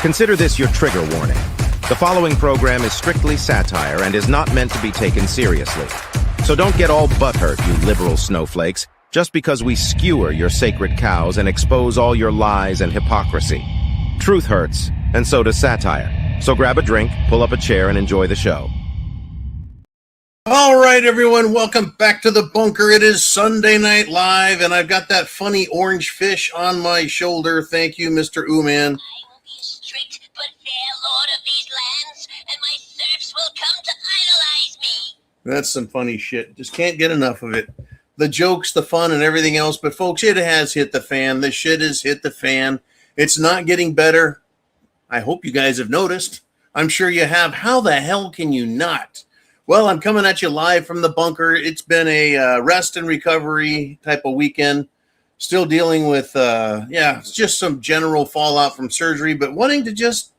Consider this your trigger warning. The following program is strictly satire and is not meant to be taken seriously. So don't get all butthurt, you liberal snowflakes, just because we skewer your sacred cows and expose all your lies and hypocrisy. Truth hurts, and so does satire. So grab a drink, pull up a chair, and enjoy the show. All right, everyone, welcome back to the bunker. It is Sunday Night Live, and I've got that funny orange fish on my shoulder. Thank you, Mr. Ooman. I will be a strict but fair lord of these lands, and my serfs will come to idolize me. That's some funny shit. Just can't get enough of it. The jokes, the fun, and everything else. But, folks, it has hit the fan. The shit has hit the fan. It's not getting better. I hope you guys have noticed. I'm sure you have. How the hell can you not? Well, I'm coming at you live from the bunker. It's been a rest and recovery type of weekend. Still dealing with, it's just some general fallout from surgery, but wanting to just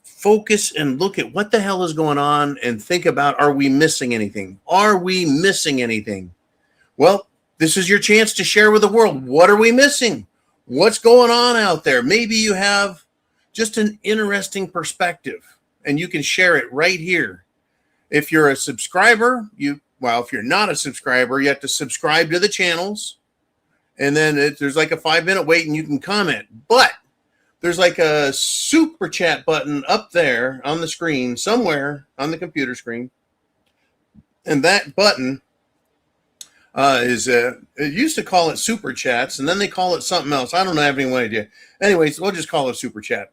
focus and look at what the hell is going on and think about, are we missing anything? Are we missing anything? Well, this is your chance to share with the world. What are we missing? What's going on out there? Maybe you have just an interesting perspective, and you can share it right here. If you're a subscriber, if you're not a subscriber, you have to subscribe to the channels. And then there's like a 5-minute wait and you can comment. But there's like a super chat button up there on the screen, somewhere on the computer screen. And that button it used to call it super chats, and then they call it something else. I don't have any idea. Anyways, we'll just call it super chat.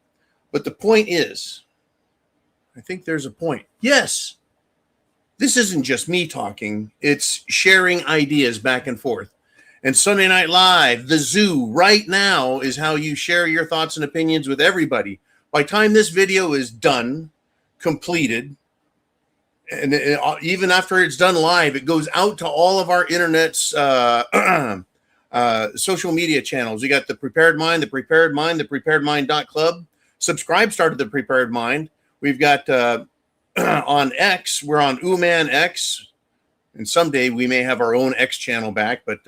But the point is, I think there's a point. Yes. This isn't just me talking. It's sharing ideas back and forth. And Sunday Night Live, the zoo, right now is how you share your thoughts and opinions with everybody. By the time this video is done, completed, and even after it's done live, it goes out to all of our internet's social media channels. We got The Prepared Mind, The Prepared Mind, thepreparedmind.club. Subscribe, started The Prepared Mind. We've got... on X, we're on Ooman X, and someday we may have our own X channel back, but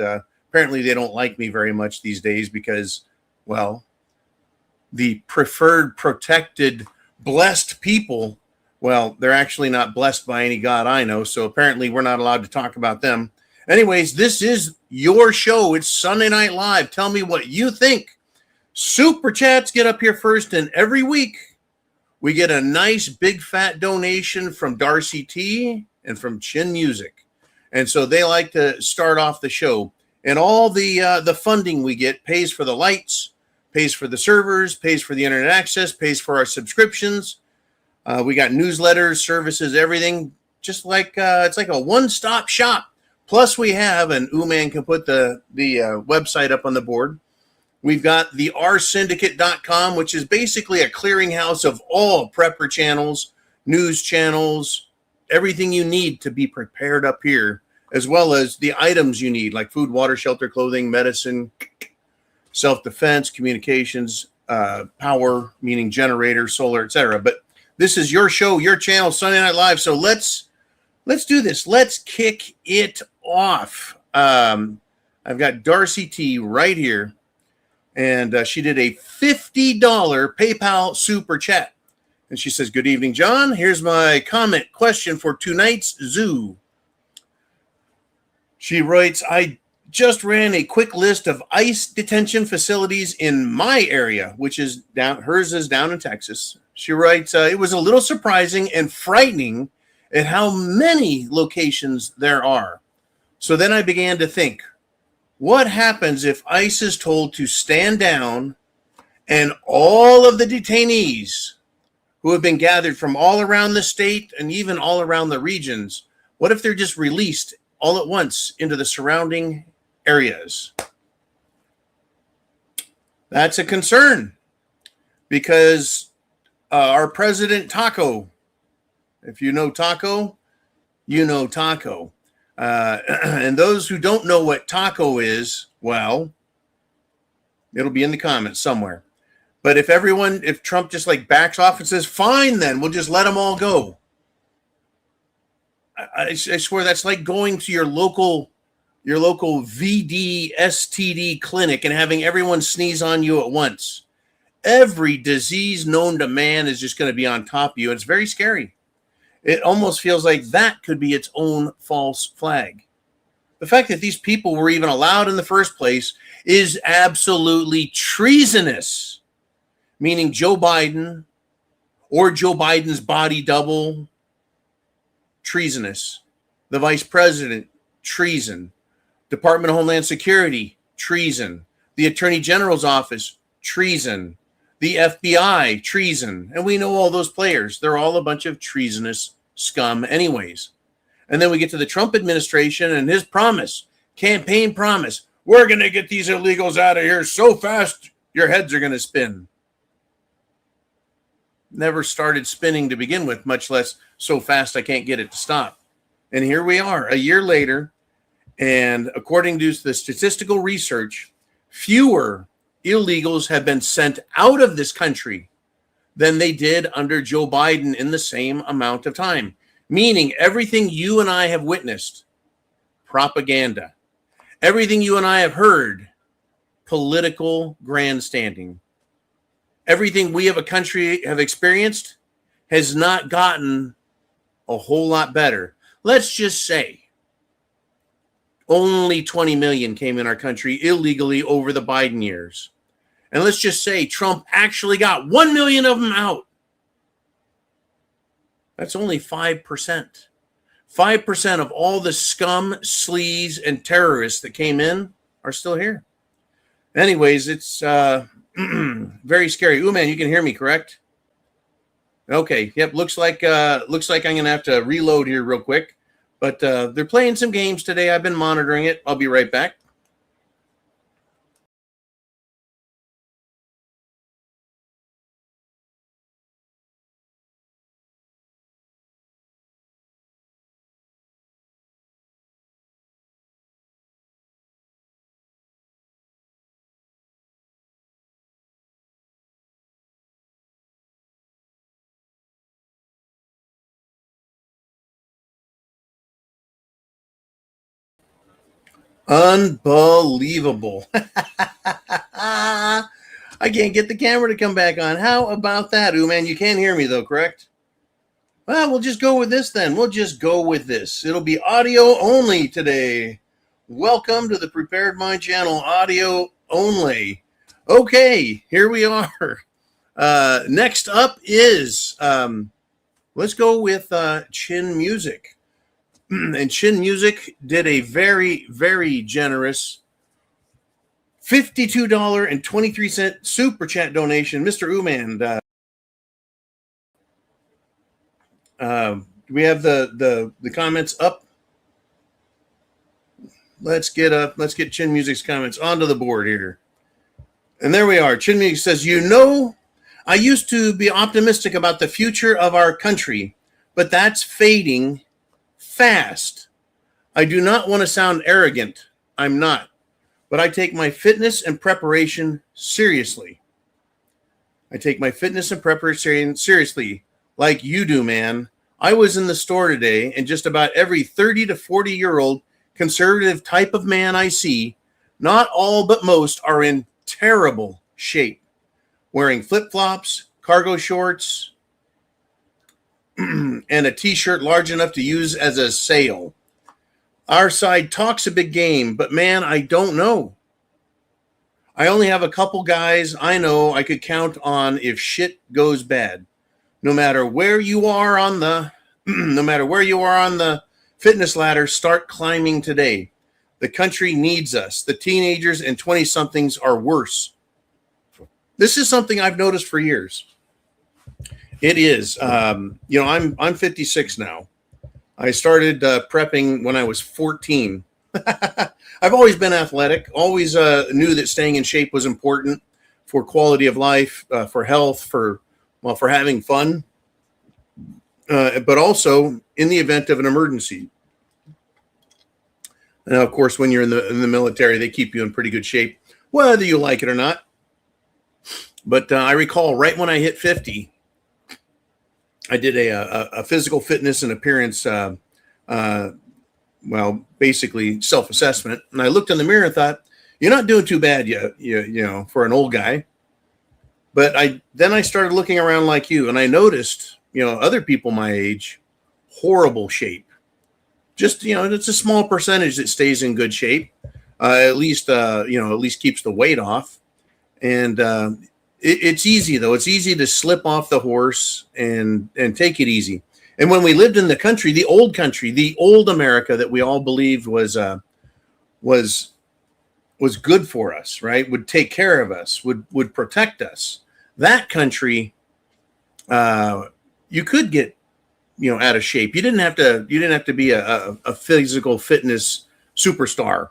apparently they don't like me very much these days because, well, the preferred, protected, blessed people, well, they're actually not blessed by any God I know, so apparently we're not allowed to talk about them. Anyways, this is your show. It's Sunday Night Live. Tell me what you think. Super chats get up here first, and every week, we get a nice big fat donation from Darcy T and from Chin Music. And so they like to start off the show. And all the funding we get pays for the lights, pays for the servers, pays for the internet access, pays for our subscriptions. We got newsletters, services, everything. Just like it's like a one-stop shop. Plus we have, and Ooman can put the website up on the board. We've got the rsyndicate.com, which is basically a clearinghouse of all prepper channels, news channels, everything you need to be prepared up here, as well as the items you need, like food, water, shelter, clothing, medicine, self-defense, communications, power, meaning generator, solar, etc. But this is your show, your channel, Sunday Night Live. So let's do this. Let's kick it off. I've got Darcy T right here. And she did a $50 PayPal super chat. And she says, "Good evening, John. Here's my comment question for tonight's zoo." She writes, "I just ran a quick list of ICE detention facilities in my area," which is hers is down in Texas. She writes, "It was a little surprising and frightening at how many locations there are. So then I began to think, what happens if ICE is told to stand down and all of the detainees who have been gathered from all around the state and even all around the regions, what if they're just released all at once into the surrounding areas?" That's a concern because our president Taco, if you know Taco, you know Taco. And those who don't know what taco is, well, it'll be in the comments somewhere. But if Trump just like backs off and says, fine, then we'll just let them all go. I swear that's like going to your local VD STD clinic and having everyone sneeze on you at once. Every disease known to man is just going to be on top of you. It's very scary. It almost feels like that could be its own false flag. The fact that these people were even allowed in the first place is absolutely treasonous, meaning Joe Biden or Joe Biden's body double, treasonous. The vice president, treason. Department of Homeland Security, treason. The Attorney General's office, treason. The FBI, treason. And we know all those players. They're all a bunch of treasonous scum anyways. And then we get to the Trump administration and his promise, campaign promise. We're going to get these illegals out of here so fast, your heads are going to spin. Never started spinning to begin with, much less so fast I can't get it to stop. And here we are a year later. And according to the statistical research, fewer illegals have been sent out of this country than they did under Joe Biden in the same amount of time. Meaning everything you and I have witnessed, propaganda. Everything you and I have heard, political grandstanding. Everything we as a country have experienced has not gotten a whole lot better. Let's just say only 20 million came in our country illegally over the Biden years. And let's just say Trump actually got 1 million of them out. That's only 5%. 5% of all the scum, sleaze, and terrorists that came in are still here. Anyways, it's very scary. Ooh, man, you can hear me, correct? Okay. Yep. Looks like I'm going to have to reload here real quick. But they're playing some games today. I've been monitoring it. I'll be right back. Unbelievable. I can't get the camera to come back on. How about that? Ooh, man, you can't hear me though, correct? Well, we'll just go with this then. We'll just go with this. It'll be audio only today. Welcome to the Prepared Mind channel, audio only. Okay, here we are. Next up is, let's go with Chin Music. And Chin Music did a very, very generous $52.23 super chat donation. Mr. Uman, do we have the comments up? Let's get Chin Music's comments onto the board here. And there we are. Chin Music says, I used to be optimistic about the future of our country, but that's fading fast. I do not want to sound arrogant. I'm not. But I take my fitness and preparation seriously. Seriously, like you do, man. I was in the store today, and just about every 30 to 40-year-old conservative type of man I see, not all but most, are in terrible shape. Wearing flip-flops, cargo shorts, and a t-shirt large enough to use as a sail. Our side talks a big game, but man, I don't know. I only have a couple guys I know I could count on if shit goes bad. No matter where you are on the fitness ladder, start climbing today. The country needs us. The teenagers and 20-somethings are worse. This is something I've noticed for years. It is. I'm 56 now. I started prepping when I was 14. I've always been athletic, always knew that staying in shape was important for quality of life, for health, for having fun, but also in the event of an emergency. Now, of course, when you're in the military, they keep you in pretty good shape, whether you like it or not. But I recall right when I hit 50, I did a physical fitness and appearance, basically self-assessment. And I looked in the mirror and thought, you're not doing too bad yet, for an old guy. But I started looking around like you, and I noticed, other people my age, horrible shape. Just, it's a small percentage that stays in good shape. At least keeps the weight off. And it's easy, though. It's easy to slip off the horse and take it easy. And when we lived in the country, the old America that we all believed was good for us, right? Would take care of us, would protect us. That country, you could get, out of shape. You didn't have to be a physical fitness superstar.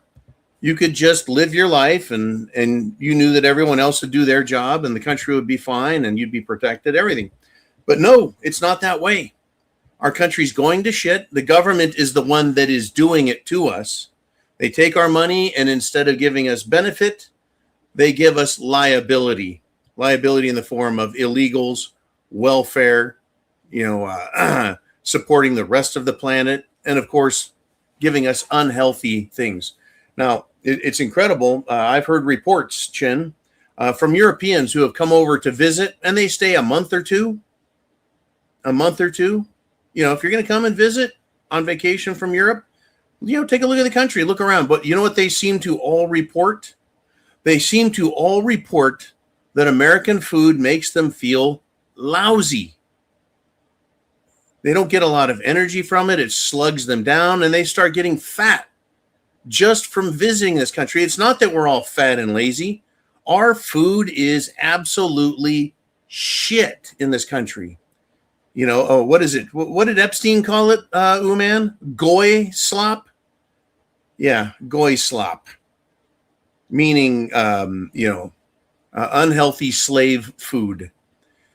You could just live your life, and you knew that everyone else would do their job and the country would be fine and you'd be protected, everything. But no, it's not that way. Our country's going to shit. The government is the one that is doing it to us. They take our money, and instead of giving us benefit, they give us liability in the form of illegals, welfare, supporting the rest of the planet, and of course, giving us unhealthy things. Now, it's incredible. I've heard reports, Chin, from Europeans who have come over to visit, and they stay a month or two. If you're going to come and visit on vacation from Europe, take a look at the country, look around. But you know what they seem to all report? They seem to all report that American food makes them feel lousy. They don't get a lot of energy from it. It slugs them down, and they start getting fat just from visiting this country. It's not that we're all fat and lazy. Our food is absolutely shit in this country. What is it? What did Epstein call it, Uman? Goy slop? Yeah, goy slop. Meaning, unhealthy slave food.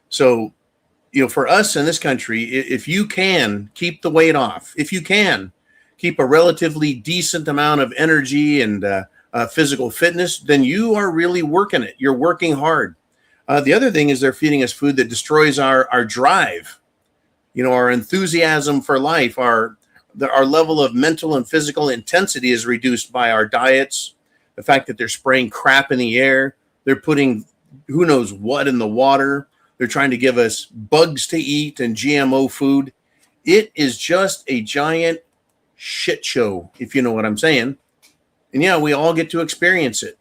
So, for us in this country, if you can keep the weight off, if you can keep a relatively decent amount of energy and physical fitness, then you are really working it. You're working hard. The other thing is they're feeding us food that destroys our drive, our enthusiasm for life, our level of mental and physical intensity is reduced by our diets. The fact that they're spraying crap in the air, they're putting who knows what in the water. They're trying to give us bugs to eat and GMO food. It is just a giant shit show, if you know what I'm saying. And yeah, we all get to experience it.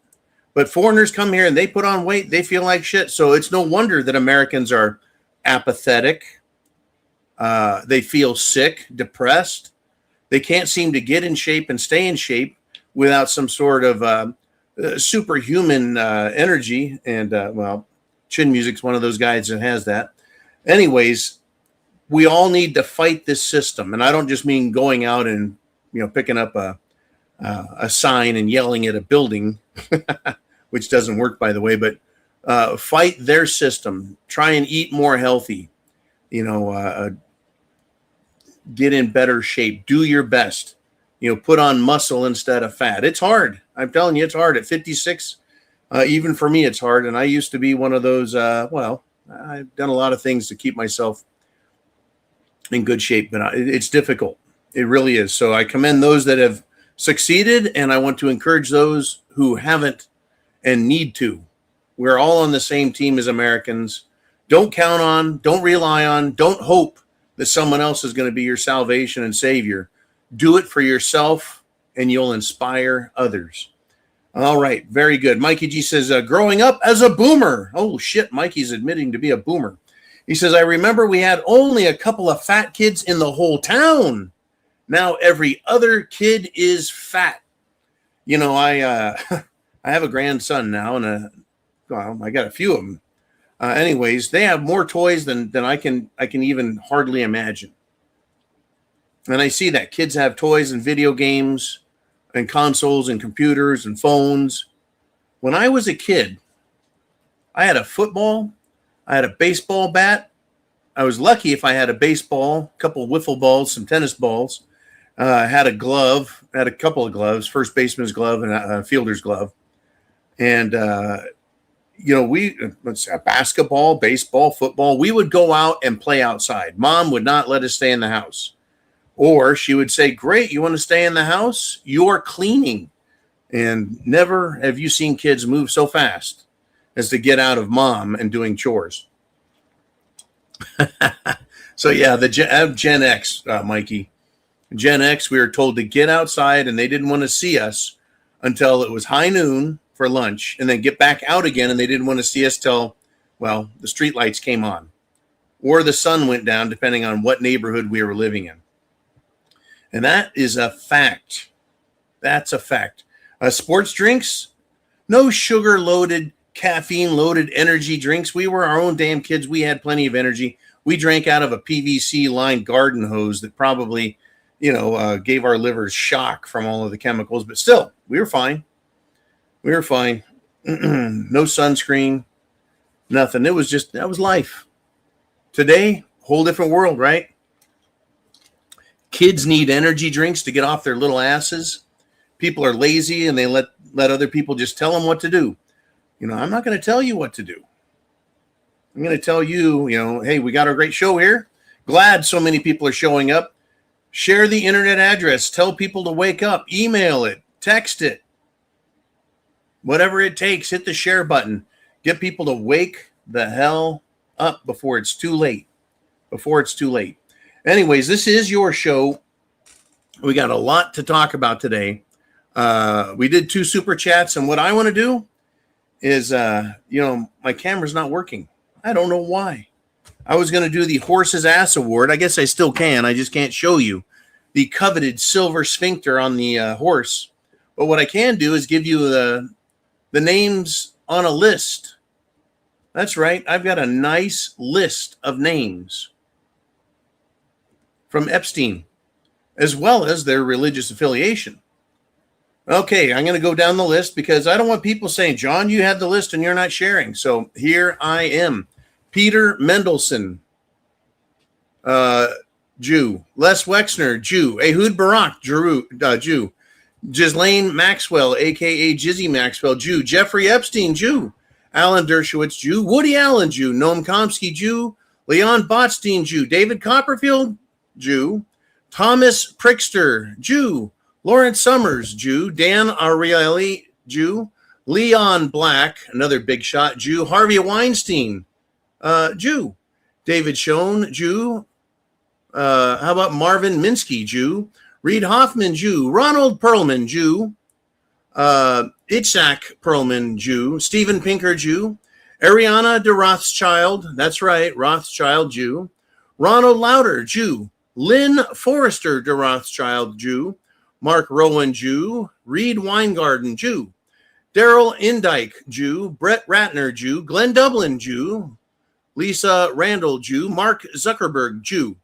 But foreigners come here and they put on weight. They feel like shit. So it's no wonder that Americans are apathetic. They feel sick, depressed. They can't seem to get in shape and stay in shape without some sort of superhuman energy. And, Chin Music's one of those guys that has that. Anyways, we all need to fight this system. And I don't just mean going out and, picking up a sign and yelling at a building, which doesn't work, by the way, but fight their system. Try and eat more healthy, get in better shape, do your best, put on muscle instead of fat. It's hard. I'm telling you, it's hard at 56. Even for me, it's hard. And I used to be one of those, I've done a lot of things to keep myself in good shape, but it's difficult. It really is. So I commend those that have succeeded, and I want to encourage those who haven't and need to. We're all on the same team as Americans. Don't count on, don't rely on, don't hope that someone else is going to be your salvation and savior. Do it for yourself, and you'll inspire others. All right, very good. Mikey G says, growing up as a boomer. Oh, shit, Mikey's admitting to be a boomer. He says, I remember we had only a couple of fat kids in the whole town. Now every other kid is fat. I have a grandson now, and I got a few of them. Anyways, they have more toys than I can even hardly imagine. And I see that kids have toys and video games and consoles and computers and phones. When I was a kid, I had a football, I had a baseball bat. I was lucky if I had a baseball, a couple of wiffle balls, some tennis balls. I had a glove, had a couple of gloves, first baseman's glove and a fielder's glove. And, let's say basketball, baseball, football. We would go out and play outside. Mom would not let us stay in the house. Or she would say, great, you want to stay in the house? You're cleaning. And never have you seen kids move so fast as to get out of mom and doing chores. So yeah, the Gen X, Mikey. Gen X, we were told to get outside, and they didn't want to see us until it was high noon for lunch, and then get back out again, and they didn't want to see us till, well, the street lights came on or the sun went down, depending on what neighborhood we were living in. And that is a fact. That's a fact. Sports drinks, no sugar-loaded, caffeine-loaded energy drinks. We were our own damn kids. We had plenty of energy. We drank out of a PVC-lined garden hose that probably, gave our livers shock from all of the chemicals. But still, we were fine. We were fine. No sunscreen, nothing. That was life. Today, whole different world, right? Kids need energy drinks to get off their little asses. People are lazy, and they let other people just tell them what to do. I'm not going to tell you what to do. I'm going to tell you, hey, we got a great show here. Glad so many people are showing up. Share the internet address. Tell people to wake up. Email it. Text it. Whatever it takes, hit the share button. Get people to wake the hell up before it's too late. Before it's too late. Anyways, this is your show. We got a lot to talk about today. We did 2 super chats, and what I want to do is, my camera's not working. I don't know why. I was going to do the Horse's Ass Award. I guess I still can. I just can't show you the coveted silver sphincter on the horse. But what I can do is give you the names on a list. That's right. I've got a nice list of names from Epstein, as well as their religious affiliation. Okay, I'm going to go down the list because I don't want people saying, John, you had the list and you're not sharing. So here I am. Peter Mendelsohn, Jew. Les Wexner, Jew. Ehud Barak, Jew. Ghislaine Maxwell, a.k.a. Jizzy Maxwell, Jew. Jeffrey Epstein, Jew. Alan Dershowitz, Jew. Woody Allen, Jew. Noam Chomsky, Jew. Leon Botstein, Jew. David Copperfield, Jew. Thomas Prickster, Jew. Lawrence Summers, Jew. Dan Ariely, Jew. Leon Black, another big shot, Jew. Harvey Weinstein, Jew. David Schoen, Jew. How about Marvin Minsky, Jew. Reed Hoffman, Jew. Ronald Perlman, Jew. Itzhak Perlman, Jew. Steven Pinker, Jew. Ariana de Rothschild, that's right, Rothschild, Jew. Ronald Lauder, Jew. Lynn Forrester de Rothschild, Jew. Mark Rowan, Jew. Reed Weingarten, Jew. Daryl Indike, Jew. Brett Ratner, Jew. Glenn Dublin, Jew. Lisa Randall, Jew. Mark Zuckerberg, Jew.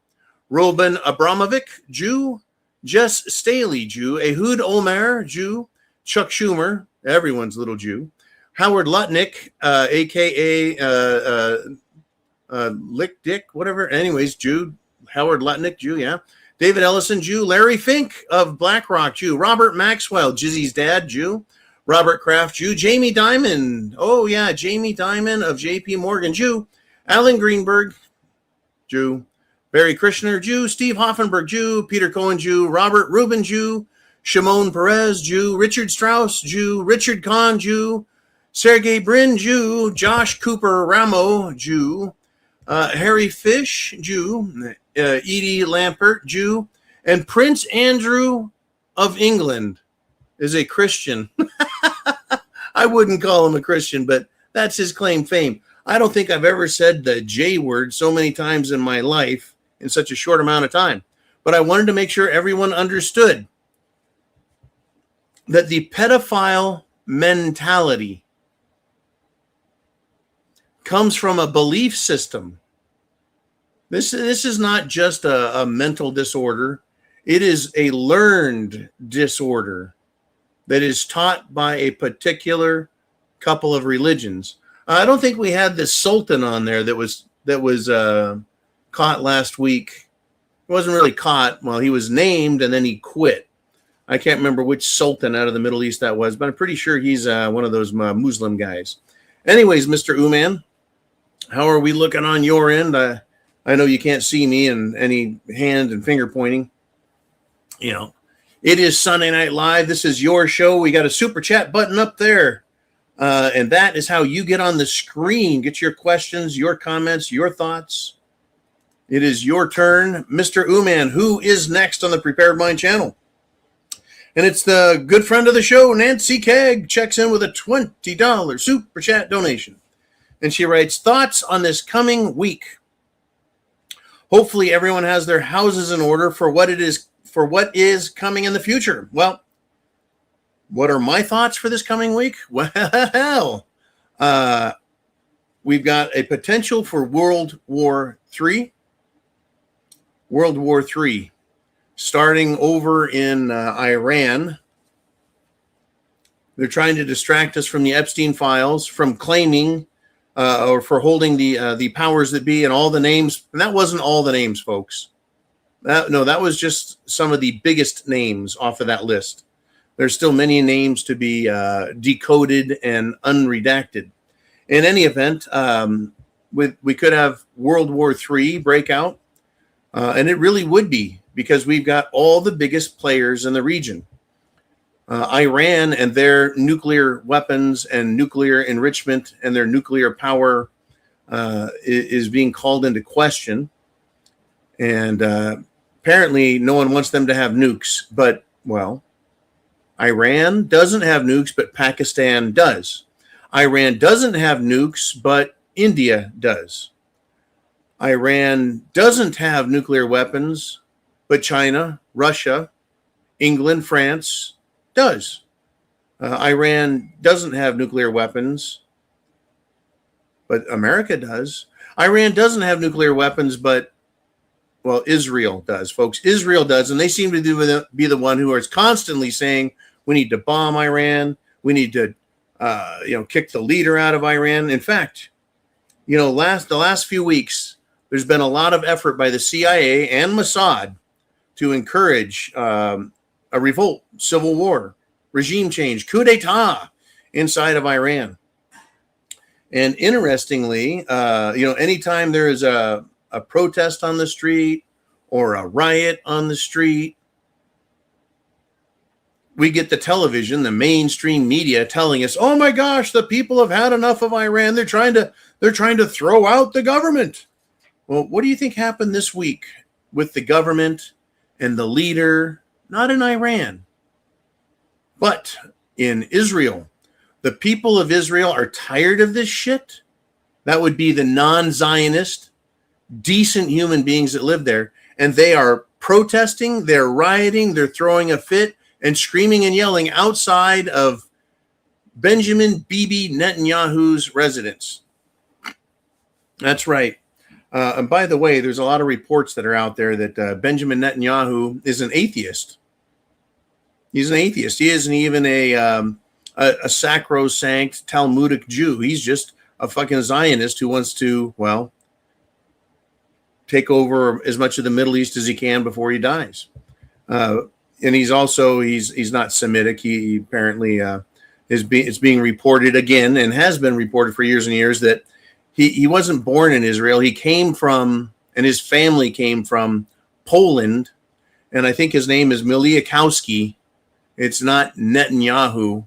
Robin Abramovic, Jew. Jess Staley, Jew. Ehud Olmer, Jew. Chuck Schumer, everyone's little Jew. Howard Lutnick, a.k.a. Lick Dick, whatever. Anyways, Jew. Howard Lutnick, Jew, yeah. David Ellison, Jew. Larry Fink of BlackRock, Jew. Robert Maxwell, Jizzy's dad, Jew. Robert Kraft, Jew. Jamie Dimon, oh yeah, Jamie Dimon of J.P. Morgan, Jew. Alan Greenberg, Jew. Barry Krishner, Jew. Steve Hoffenberg, Jew. Peter Cohen, Jew. Robert Rubin, Jew. Shimon Perez, Jew. Richard Strauss, Jew. Richard Kahn, Jew. Sergey Brin, Jew. Josh Cooper Ramo, Jew. Harry Fish, Jew. Edie Lampert, Jew. And Prince Andrew of England is a Christian. I wouldn't call him a Christian, but that's his claim fame. I don't think I've ever said the J word so many times in my life in such a short amount of time. But I wanted to make sure everyone understood that the pedophile mentality comes from a belief system. This is not just a mental disorder. It is a learned disorder that is taught by a particular couple of religions. I don't think we had this Sultan on there that was caught last week. He wasn't really caught. Well, he was named and then he quit. I can't remember which Sultan out of the Middle East that was, but I'm pretty sure he's one of those Muslim guys. Anyways, Mr. Uman, how are we looking on your end? I know you can't see me and any hand and finger pointing. You know, it is Sunday Night Live. This is your show. We got a super chat button up there. And that is how you get on the screen. Get your questions, your comments, your thoughts. It is your turn. Mr. Uman, who is next on the Prepared Mind channel? And it's the good friend of the show, Nancy Kegg, checks in with a $20 super chat donation. And she writes, thoughts on this coming week. Hopefully everyone has their houses in order for what is coming in the future. Well, what are my thoughts for this coming week? Well, we've got a potential for World War III. World War III, starting over in Iran. They're trying to distract us from the Epstein files, from claiming or for holding the powers that be and all the names. And that wasn't all the names, folks. That was just some of the biggest names off of that list. There's still many names to be decoded and unredacted. In any event, we could have World War III break out. And it really would be, because we've got all the biggest players in the region. Iran and their nuclear weapons and nuclear enrichment and their nuclear power is being called into question. And apparently no one wants them to have nukes. But, well, Iran doesn't have nukes, but Pakistan does. Iran doesn't have nukes, but India does. Iran doesn't have nuclear weapons, but China, Russia, England, France does. Iran doesn't have nuclear weapons, but America does. Iran doesn't have nuclear weapons, but, well, Israel does, folks. Israel does, and they seem to be the one who is constantly saying, we need to bomb Iran. We need to, kick the leader out of Iran. In fact, the last few weeks, there's been a lot of effort by the CIA and Mossad to encourage a revolt, civil war, regime change, coup d'etat inside of Iran. And interestingly, anytime there is a protest on the street or a riot on the street, we get the television, the mainstream media telling us, oh my gosh, the people have had enough of Iran. They're trying to throw out the government. Well, what do you think happened this week with the government and the leader? Not in Iran, but in Israel. The people of Israel are tired of this shit. That would be the non-Zionist, decent human beings that live there. And they are protesting, they're rioting, they're throwing a fit and screaming and yelling outside of Benjamin Bibi Netanyahu's residence. That's right. And by the way, there's a lot of reports that are out there that Benjamin Netanyahu is an atheist. He's an atheist. He isn't even a sacrosanct Talmudic Jew. He's just a fucking Zionist who wants to, well, take over as much of the Middle East as he can before he dies. And he's not Semitic. He apparently it's being reported again, and has been reported for years and years, that he wasn't born in Israel. He came from, and his family came from Poland, and I think his name is Miliakowski. It's not Netanyahu.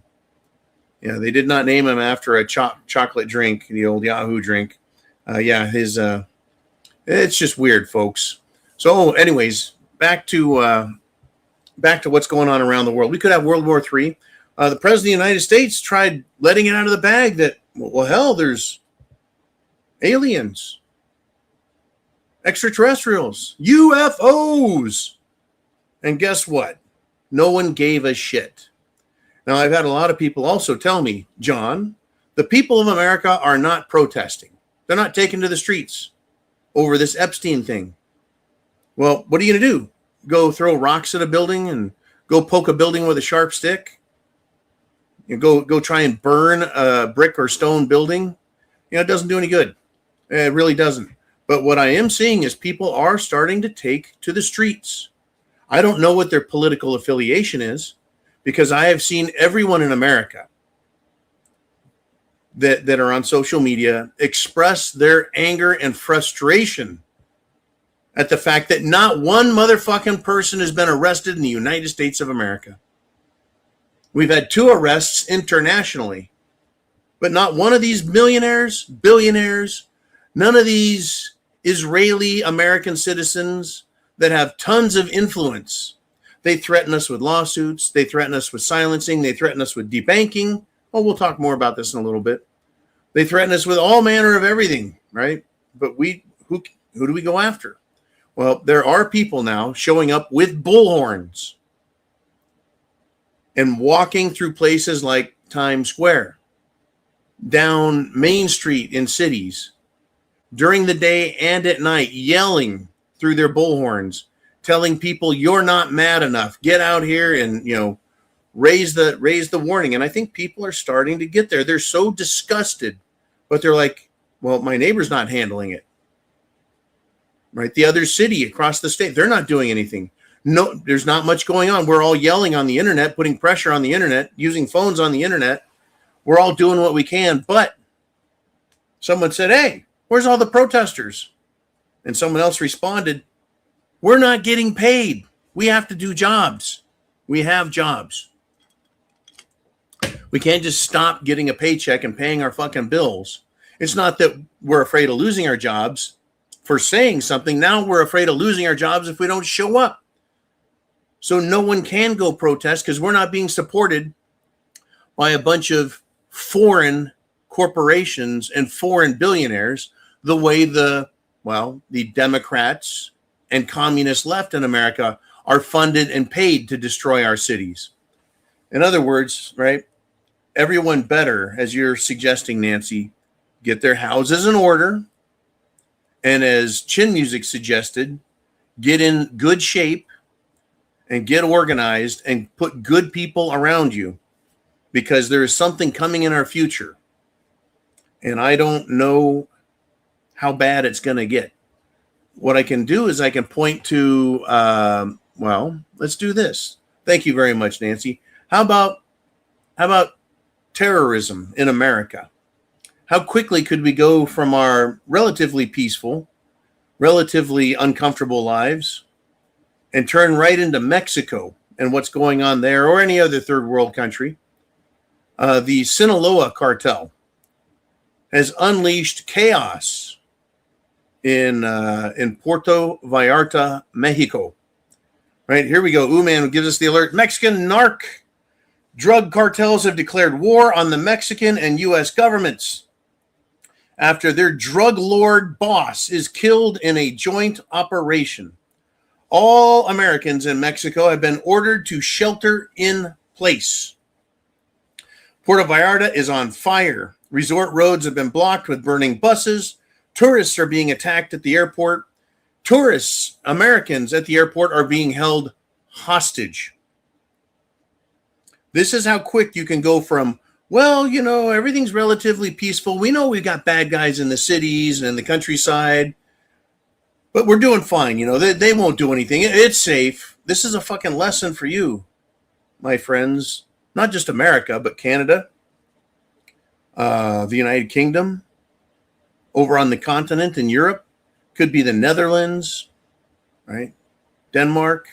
Yeah, they did not name him after a chocolate drink, the old Yahoo drink. It's just weird, folks. So, anyways, back to what's going on around the world. We could have World War III. The president of the United States tried letting it out of the bag that, well, hell, there's aliens, extraterrestrials, UFOs. And guess what? No one gave a shit. Now, I've had a lot of people also tell me, John, the people of America are not protesting. They're not taking to the streets over this Epstein thing. Well, what are you going to do? Go throw rocks at a building and go poke a building with a sharp stick? You go try and burn a brick or stone building? It doesn't do any good. It really doesn't. But what I am seeing is people are starting to take to the streets. I don't know what their political affiliation is, because I have seen everyone in America that are on social media express their anger and frustration at the fact that not one motherfucking person has been arrested in the United States of America. We've had 2 arrests internationally. But not one of these millionaires, billionaires, none of these Israeli American citizens that have tons of influence. They threaten us with lawsuits. They threaten us with silencing. They threaten us with debanking. Oh, we'll talk more about this in a little bit. They threaten us with all manner of everything, right? But who do we go after? Well, there are people now showing up with bullhorns and walking through places like Times Square, down Main Street in cities, during the day and at night, yelling through their bullhorns, telling people you're not mad enough. Get out here and, raise the warning. And I think people are starting to get there. They're so disgusted, but they're like, well, my neighbor's not handling it. Right? The other city across the state, they're not doing anything. No, there's not much going on. We're all yelling on the internet, putting pressure on the internet, using phones on the internet. We're all doing what we can. But someone said, hey, where's all the protesters? And someone else responded, we're not getting paid. We have to do jobs. We have jobs. We can't just stop getting a paycheck and paying our fucking bills. It's not that we're afraid of losing our jobs for saying something. Now we're afraid of losing our jobs if we don't show up. So no one can go protest because we're not being supported by a bunch of foreign corporations and foreign billionaires the way the Democrats and communist left in America are funded and paid to destroy our cities. In other words, right, everyone better, as you're suggesting, Nancy, get their houses in order. And as Chin Music suggested, get in good shape and get organized and put good people around you, because there is something coming in our future. And I don't know how bad it's going to get. What I can do is I can point to, let's do this. Thank you very much, Nancy. How about terrorism in America? How quickly could we go from our relatively peaceful, relatively uncomfortable lives and turn right into Mexico and what's going on there, or any other third world country? The Sinaloa cartel has unleashed chaos in Puerto Vallarta, Mexico. Right, here we go. Ooman gives us the alert. Mexican drug cartels have declared war on the Mexican and U.S. governments after their drug lord boss is killed in a joint operation. All Americans in Mexico have been ordered to shelter in place. Puerto Vallarta is on fire. Resort roads have been blocked with burning buses. Tourists are being attacked at the airport. Tourists, Americans at the airport, are being held hostage. This is how quick you can go from, everything's relatively peaceful. We know we've got bad guys in the cities and the countryside, but we're doing fine. They won't do anything. It's safe. This is a fucking lesson for you, my friends. Not just America, but Canada, the United Kingdom, over on the continent in Europe, could be the Netherlands, right? Denmark,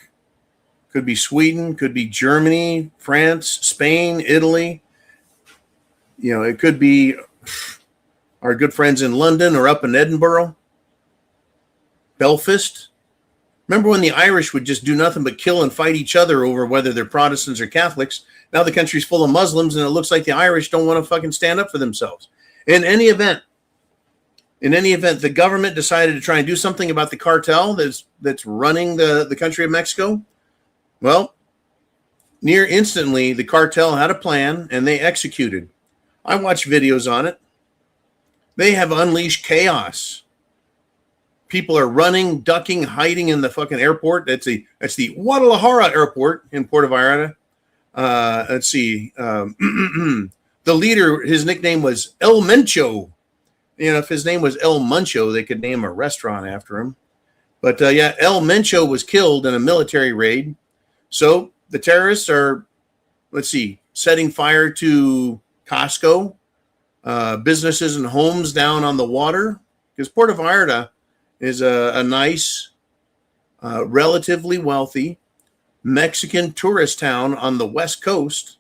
could be Sweden, could be Germany, France, Spain, Italy. It could be our good friends in London or up in Edinburgh, Belfast. Remember when the Irish would just do nothing but kill and fight each other over whether they're Protestants or Catholics? Now the country's full of Muslims, and it looks like the Irish don't want to fucking stand up for themselves. In any event, the government decided to try and do something about the cartel that's running the country of Mexico. Well, near instantly, the cartel had a plan, and they executed. I watched videos on it. They have unleashed chaos. People are running, ducking, hiding in the fucking airport. That's the Guadalajara airport in Puerto Vallarta. Let's see. The leader, his nickname was El Mencho. If his name was El Muncho, they could name a restaurant after him. But El Mencho was killed in a military raid. So the terrorists are, setting fire to Costco, businesses and homes down on the water, because Puerto Vallarta is a nice, relatively wealthy Mexican tourist town on the West Coast,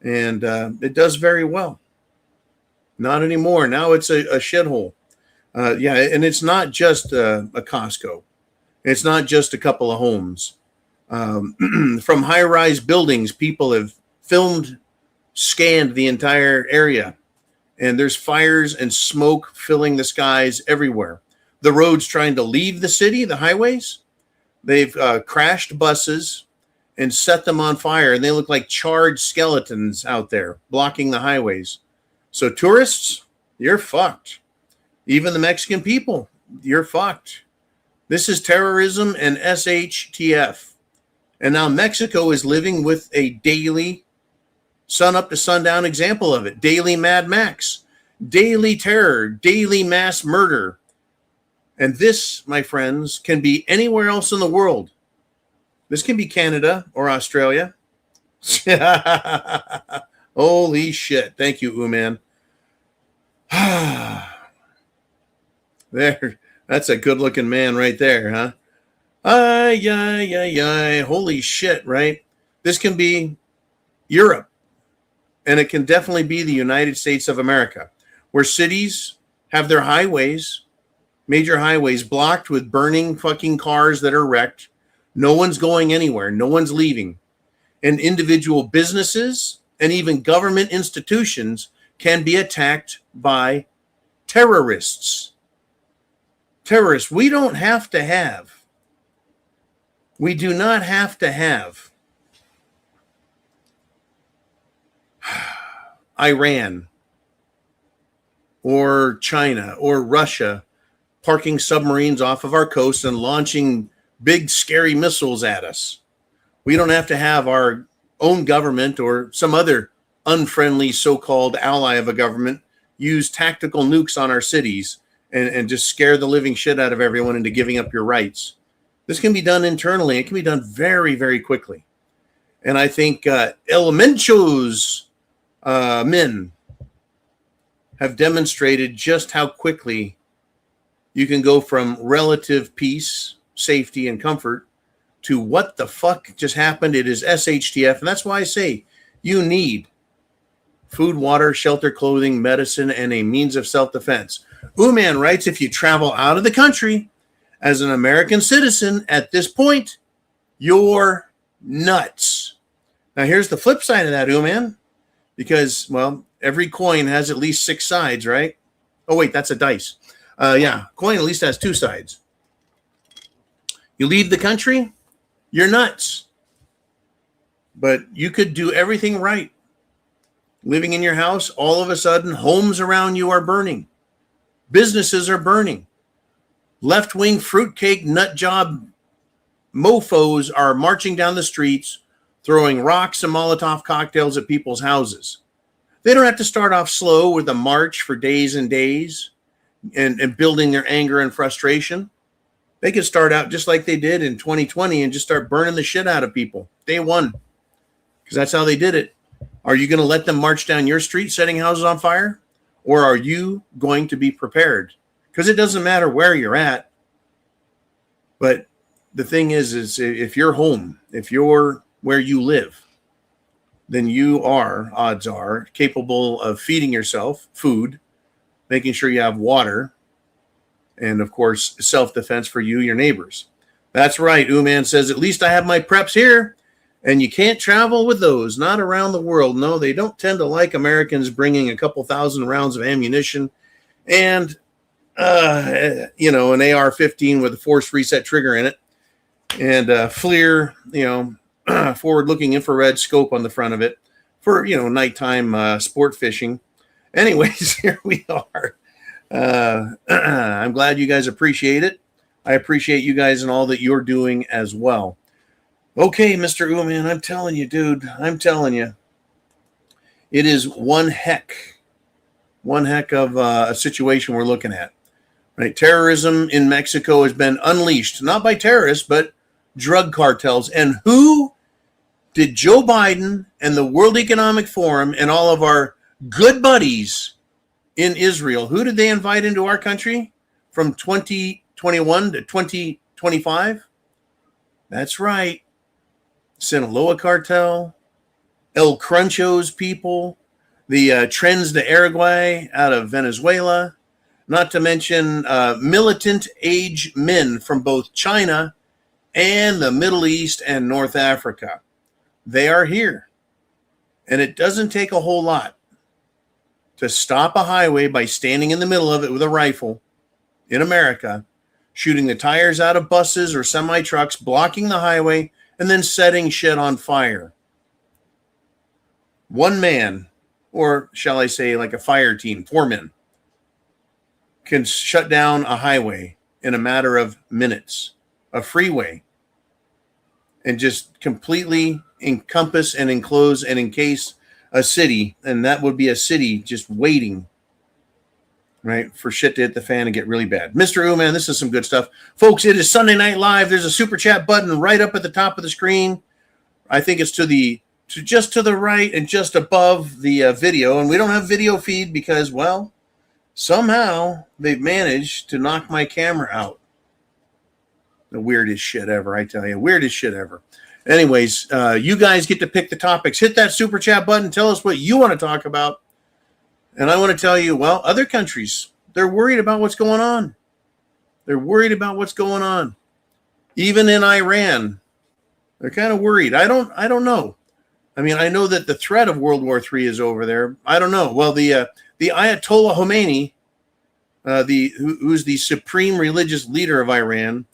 and it does very well. Not anymore. Now it's a shithole. Yeah, and it's not just a Costco. It's not just a couple of homes. From high-rise buildings, people have scanned the entire area, and there's fires and smoke filling the skies everywhere. The roads trying to leave the city, the highways, they've crashed buses and set them on fire, and they look like charred skeletons out there blocking the highways. So tourists, you're fucked. Even the Mexican people, you're fucked. This is terrorism and SHTF. And now Mexico is living with a daily sun up to sundown example of it. Daily Mad Max, daily terror, daily mass murder. And this, my friends, can be anywhere else in the world. This can be Canada or Australia. Holy shit. Thank you, Uman. There, that's a good looking man right there, huh? Ay, ay, ay, ay. Holy shit, right? This can be Europe, and it can definitely be the United States of America, where cities have their highways, major highways, blocked with burning fucking cars that are wrecked. No one's going anywhere. No one's leaving. And individual businesses and even government institutions can be attacked by terrorists. Terrorists. We do not have to have Iran or China or Russia parking submarines off of our coast and launching big scary missiles at us. We don't have to have our own government or some other unfriendly so-called ally of a government use tactical nukes on our cities and just scare the living shit out of everyone into giving up your rights. This can be done internally. It can be done very, very quickly. And I think Elementos men have demonstrated just how quickly you can go from relative peace, safety, and comfort to what the fuck just happened. It is SHTF. And that's why I say you need food, water, shelter, clothing, medicine, and a means of self-defense. Uman writes, if you travel out of the country as an American citizen at this point, you're nuts. Now, here's the flip side of that, Uman, because, well, every coin has at least 6 sides, right? Oh, wait, that's a dice. Yeah, coin at least has 2 sides. You leave the country, you're nuts. But you could do everything right. Living in your house, all of a sudden, homes around you are burning. Businesses are burning. Left-wing fruitcake nut job mofos are marching down the streets, throwing rocks and Molotov cocktails at people's houses. They don't have to start off slow with a march for days and days and building their anger and frustration. They could start out just like they did in 2020 and just start burning the shit out of people. Day one. Because that's how they did it. Are you going to let them march down your street setting houses on fire? Or are you going to be prepared? Because it doesn't matter where you're at. But the thing is if you're home, if you're where you live, then you are, odds are, capable of feeding yourself food, making sure you have water, and, of course, self-defense for you, your neighbors. That's right. Uman says, at least I have my preps here, and you can't travel with those, not around the world. No, they don't tend to like Americans bringing a couple thousand rounds of ammunition and, an AR-15 with a force reset trigger in it and a FLIR, forward-looking infrared scope on the front of it for, nighttime sport fishing. Anyways, here we are. I'm glad you guys appreciate it. I appreciate you guys and all that you're doing as well. Okay, Mr. Uman, I'm telling you, dude, it is one heck of a situation we're looking at. Right? Terrorism in Mexico has been unleashed, not by terrorists, but drug cartels. And who did Joe Biden and the World Economic Forum and all of our good buddies in Israel, who did they invite into our country from 2021 to 2025? That's right. Sinaloa cartel, El Cruncho's people, the Trens de Uruguay out of Venezuela, not to mention militant age men from both China and the Middle East and North Africa. They are here. And it doesn't take a whole lot to stop a highway by standing in the middle of it with a rifle in America, shooting the tires out of buses or semi-trucks, blocking the highway, and then setting shit on fire. One man, or shall I say like a fire team, 4 men, can shut down a highway in a matter of minutes, a freeway, and just completely encompass and enclose and encase a city. And that would be a city just waiting, right, for shit to hit the fan and get really bad. Mr. Ooman, this is some good stuff. Folks, it is Sunday Night Live. There's a super chat button right up at the top of the screen. I think it's just to the right and just above the video. And we don't have video feed because, well, somehow they've managed to knock my camera out. The weirdest shit ever, I tell you. Weirdest shit ever. Anyways, you guys get to pick the topics. Hit that super chat button. Tell us what you want to talk about. And I want to tell you, well, other countries, they're worried about what's going on. They're worried about what's going on. Even in Iran, they're kind of worried. I don't know. I mean, I know that the threat of World War III is over there. I don't know. Well, the Ayatollah Khomeini, who's the supreme religious leader of Iran,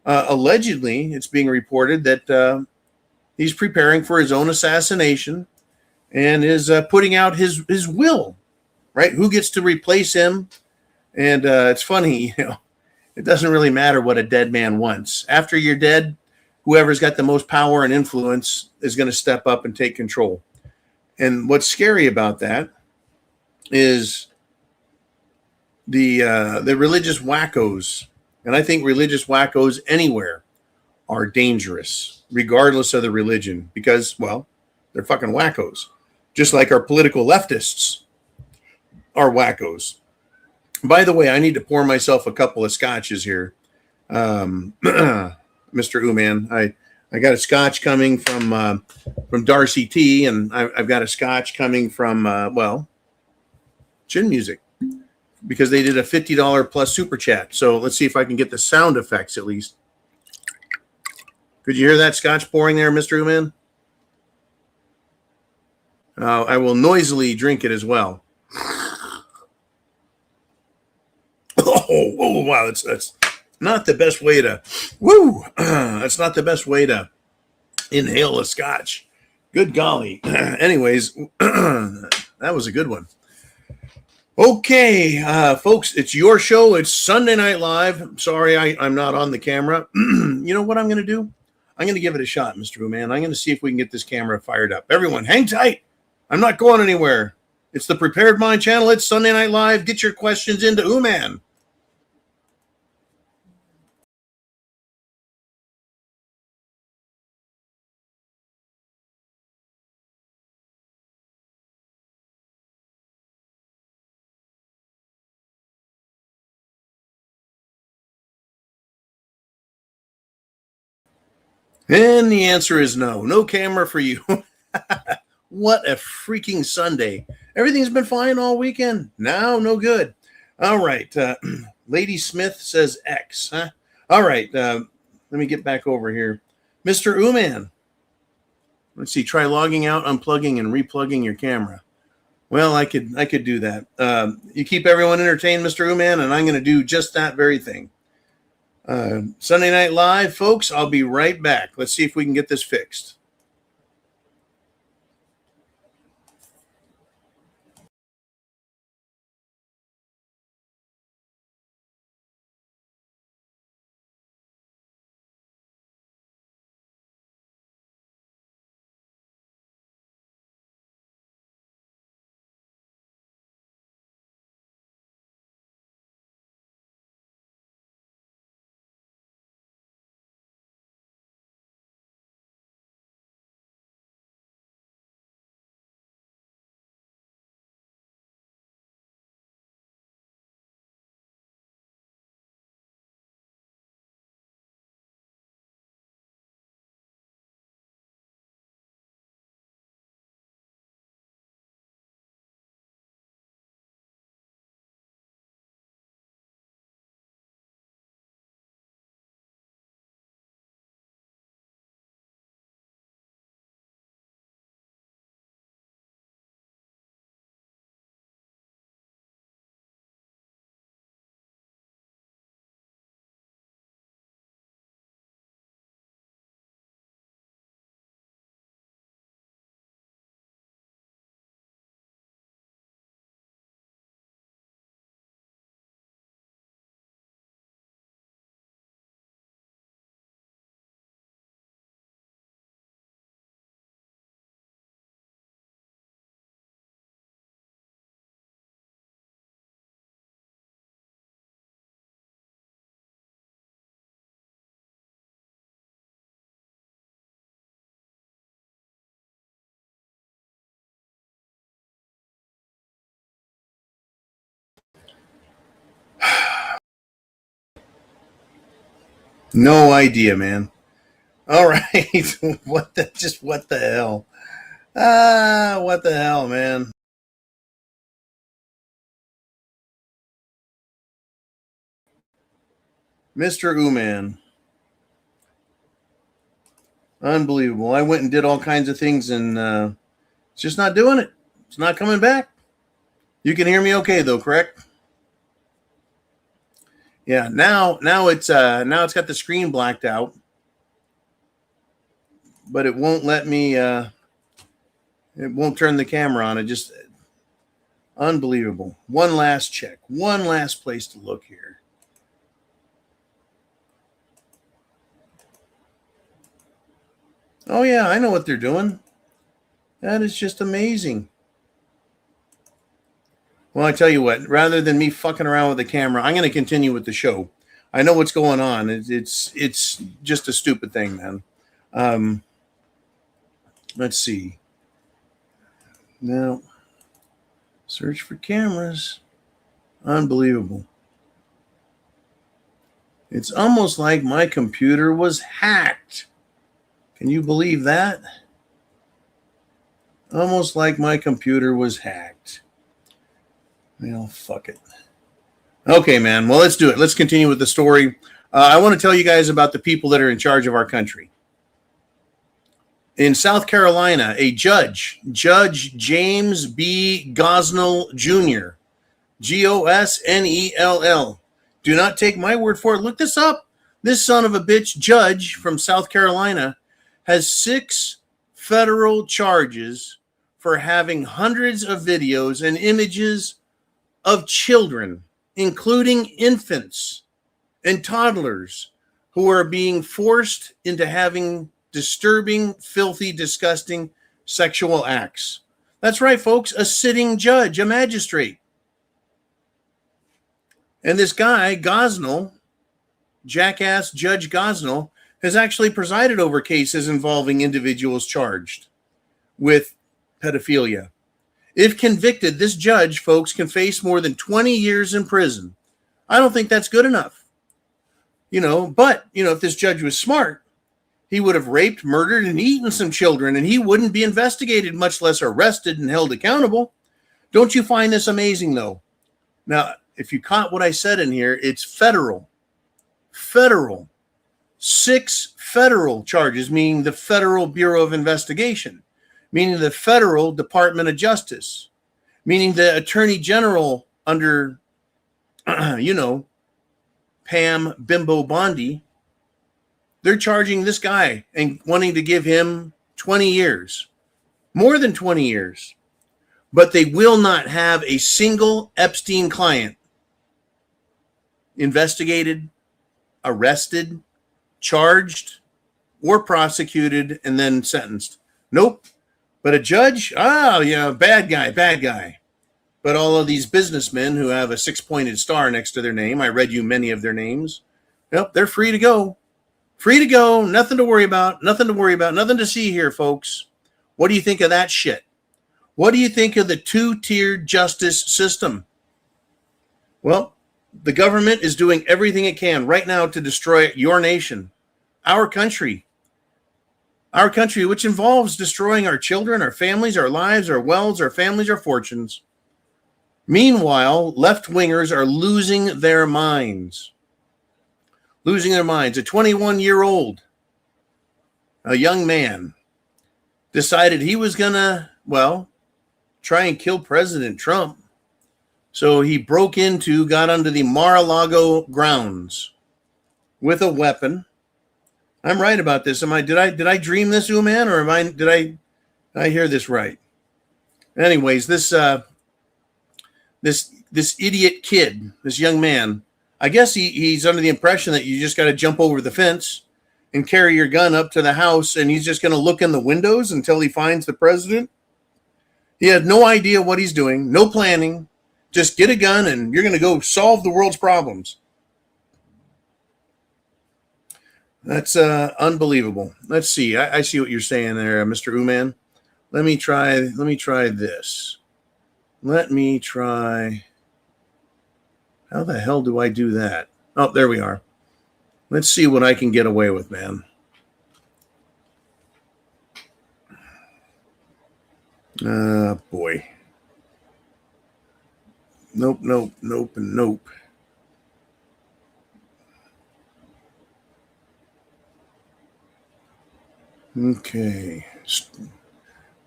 allegedly, it's being reported that he's preparing for his own assassination and is putting out his will, right? Who gets to replace him? And it's funny, it doesn't really matter what a dead man wants. After you're dead, whoever's got the most power and influence is going to step up and take control. And what's scary about that is the religious wackos. And I think religious wackos anywhere are dangerous, regardless of the religion, because, well, they're fucking wackos. Just like our political leftists are wackos. By the way, I need to pour myself a couple of scotches here. Mr. Ooman, I got a scotch coming from Darcy T, and I've got a scotch coming from, Chin Music, because they did a $50 plus super chat. So let's see if I can get the sound effects at least. Could you hear that scotch pouring there, Mr. Ooman? I will noisily drink it as well. Oh, wow, that's not the best way to, that's not the best way to inhale a scotch. Good golly. Anyways, that was a good one. Okay, folks, it's your show. It's Sunday Night Live. Sorry, I'm not on the camera. You know what I'm going to do? I'm going to give it a shot, Mr. Ooman. I'm going to see if we can get this camera fired up. Everyone, hang tight. I'm not going anywhere. It's the Prepared Mind channel. It's Sunday Night Live. Get your questions into Ooman. And the answer is no. No camera for you. What a freaking Sunday. Everything's been fine all weekend. Now, no good. All right. Lady Smith says X. Huh? All right. Let me get back over here. Mr. Ooman. Let's see. Try logging out, unplugging, and replugging your camera. Well, I could do that. You keep everyone entertained, Mr. Ooman, and I'm going to do just that very thing. Sunday Night Live, folks. I'll be right back. Let's see if we can get this fixed. No idea, man. All right. What the hell? What the hell, man? Mr. Uman. Unbelievable. I went and did all kinds of things, and it's just not doing it. It's not coming back. You can hear me okay, though, correct? Yeah, now it's got the screen blacked out, but it won't let me it won't turn the camera on. It just unbelievable. One last check. One last place to look here. Oh yeah, I know what they're doing. That is just amazing. Well, I tell you what, rather than me fucking around with the camera, I'm going to continue with the show. I know what's going on. It's just a stupid thing, man. Let's see. Now, search for cameras. Unbelievable. It's almost like my computer was hacked. Can you believe that? Almost like my computer was hacked. Well, fuck it. Okay, man. Well, let's do it. Let's continue with the story. I want to tell you guys about the people that are in charge of our country. In South Carolina, a Judge James B. Gosnell Jr., Gosnell. Do not take my word for it. Look this up. This son of a bitch judge from South Carolina has 6 federal charges for having hundreds of videos and images of children, including infants and toddlers, who are being forced into having disturbing, filthy, disgusting sexual acts. That's right, folks, a sitting judge, a magistrate. And this guy, Gosnell, jackass Judge Gosnell, has actually presided over cases involving individuals charged with pedophilia. If convicted, this judge, folks, can face more than 20 years in prison. I don't think that's good enough. But if this judge was smart, he would have raped, murdered, and eaten some children, and he wouldn't be investigated, much less arrested and held accountable. Don't you find this amazing, though? Now, if you caught what I said in here, it's federal. 6 federal charges, meaning the Federal Bureau of Investigation, meaning the Federal Department of Justice, meaning the Attorney General under, Pam Bimbo Bondi. They're charging this guy and wanting to give him 20 years, more than 20 years. But they will not have a single Epstein client investigated, arrested, charged, or prosecuted, and then sentenced. Nope. But a judge, bad guy. But all of these businessmen who have a 6-pointed star next to their name, I read you many of their names, they're free to go. Free to go, nothing to worry about, nothing to see here, folks. What do you think of that shit? What do you think of the 2-tiered justice system? Well, the government is doing everything it can right now to destroy your nation, our country, which involves destroying our children, our families, our lives, our wealths, our families, our fortunes. Meanwhile, left-wingers are losing their minds. A 21-year-old, a young man, decided he was going to, try and kill President Trump. So he got onto the Mar-a-Lago grounds with a weapon. I'm right about this. Did I dream this, man, or did I hear this right? Anyways, this idiot kid, this young man, I guess he's under the impression that you just got to jump over the fence and carry your gun up to the house, and he's just going to look in the windows until he finds the president. He had no idea what he's doing, no planning. Just get a gun and you're going to go solve the world's problems. That's unbelievable. Let's see. I see what you're saying there, Mr. Uman. Let me try this. How the hell do I do that? Oh, there we are. Let's see what I can get away with, man. Boy. Nope, nope, nope, and nope. Okay.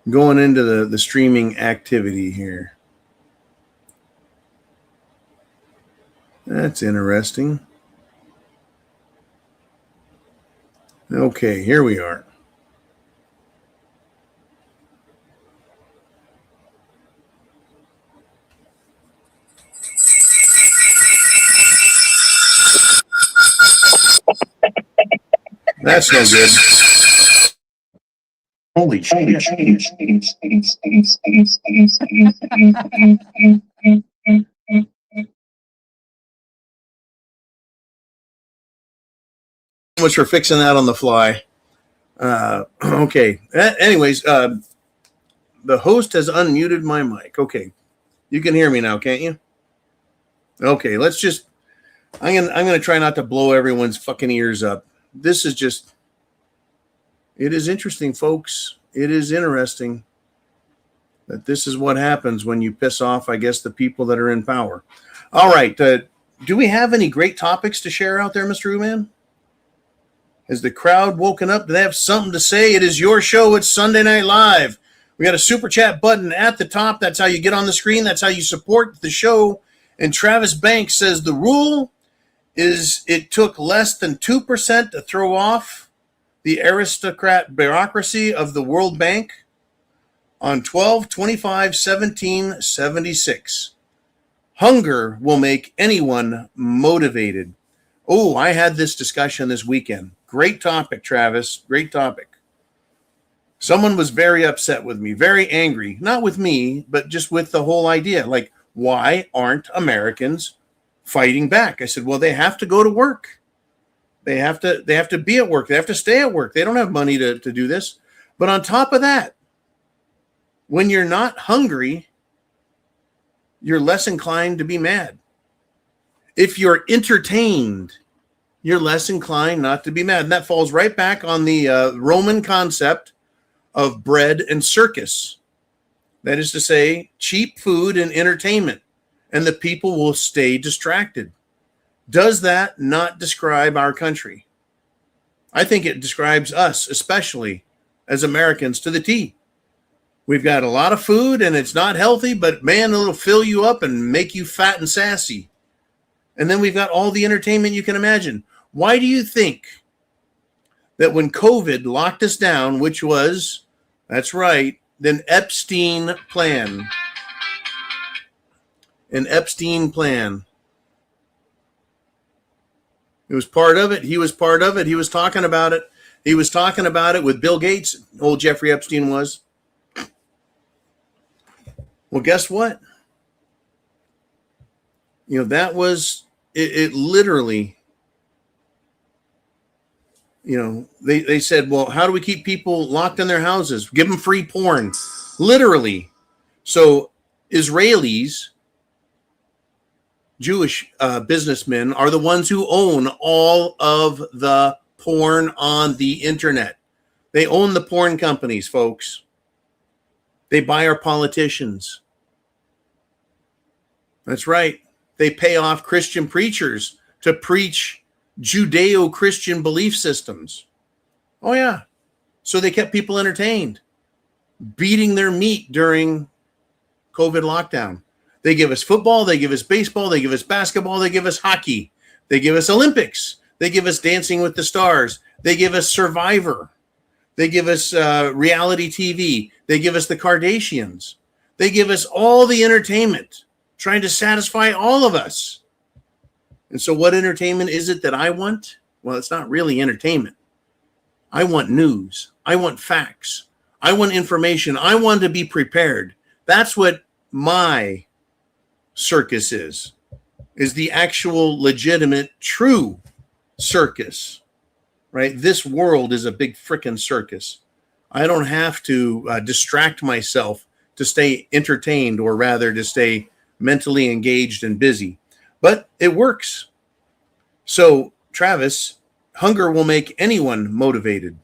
Going into the streaming activity here. That's interesting. Okay, here we are. That's no good. Holy shit. Much for fixing that on the fly. Okay. Anyways, the host has unmuted my mic. Okay. You can hear me now, can't you? Okay, let's just I'm gonna try not to blow everyone's fucking ears up. This is just it is interesting, folks. It is interesting that this is what happens when you piss off, I guess, the people that are in power. All right. Do we have any great topics to share out there, Mr. Uman? Has the crowd woken up? Do they have something to say? It is your show. It's Sunday Night Live. We got a super chat button at the top. That's how you get on the screen. That's how you support the show. And Travis Banks says the rule is it took less than 2% to throw off the aristocrat bureaucracy of the World Bank on 12/25/1776. Hunger will make anyone motivated. Oh, I had this discussion this weekend. Great topic, Travis. Great topic. Someone was very upset with me, very angry. Not with me, but just with the whole idea. Like, why aren't Americans fighting back? I said, well, they have to go to work. They have to be at work. They have to stay at work. They don't have money to do this. But on top of that, when you're not hungry, you're less inclined to be mad. If you're entertained, you're less inclined not to be mad. And that falls right back on the Roman concept of bread and circus. That is to say, cheap food and entertainment, and the people will stay distracted. Does that not describe our country? I think it describes us, especially as Americans, to the T. We've got a lot of food and it's not healthy, but man, it'll fill you up and make you fat and sassy. And then we've got all the entertainment you can imagine. Why do you think that when COVID locked us down, which was, that's right, an Epstein plan. An Epstein plan. It was part of it. He was part of it. He was talking about it. He was talking about it with Bill Gates. Old Jeffrey Epstein was. Well, guess what? That was, it literally, they said, well, how do we keep people locked in their houses? Give them free porn. Literally. So Israelis, Jewish businessmen, are the ones who own all of the porn on the internet. They own the porn companies, folks. They buy our politicians. That's right. They pay off Christian preachers to preach Judeo-Christian belief systems. Oh, yeah. So they kept people entertained, beating their meat during COVID lockdown. They give us football. They give us baseball. They give us basketball. They give us hockey. They give us Olympics. They give us Dancing with the Stars. They give us Survivor. They give us reality TV. They give us the Kardashians. They give us all the entertainment, trying to satisfy all of us. And so what entertainment is it that I want? Well, it's not really entertainment. I want news. I want facts. I want information. I want to be prepared. That's what my circus is the actual legitimate true circus, right? This world is a big frickin' circus. I don't have to distract myself to stay entertained, or rather to stay mentally engaged and busy, but it works. So Travis, Hunger will make anyone motivated.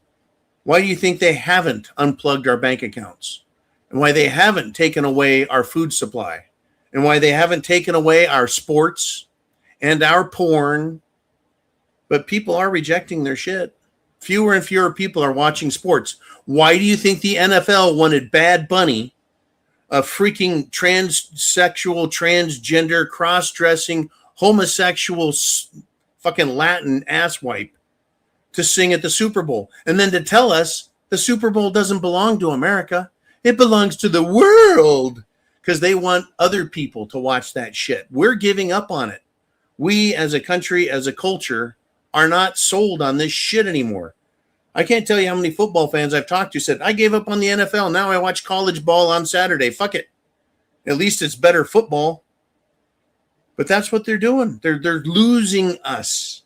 Why do you think they haven't unplugged our bank accounts? And why they haven't taken away our food supply? And why they haven't taken away our sports and our porn? But people are rejecting their shit. Fewer and fewer people are watching sports. Why do you think the NFL wanted Bad Bunny, a freaking transsexual, transgender, cross-dressing, homosexual, fucking Latin asswipe to sing at the Super Bowl? And then to tell us the Super Bowl doesn't belong to America. It belongs to the world, because they want other people to watch that shit. We're giving up on it. We as a country, as a culture, are not sold on this shit anymore. I can't tell you how many football fans I've talked to said, I gave up on the NFL. Now I watch college ball on Saturday. Fuck it. At least it's better football. But that's what they're doing. They're losing us.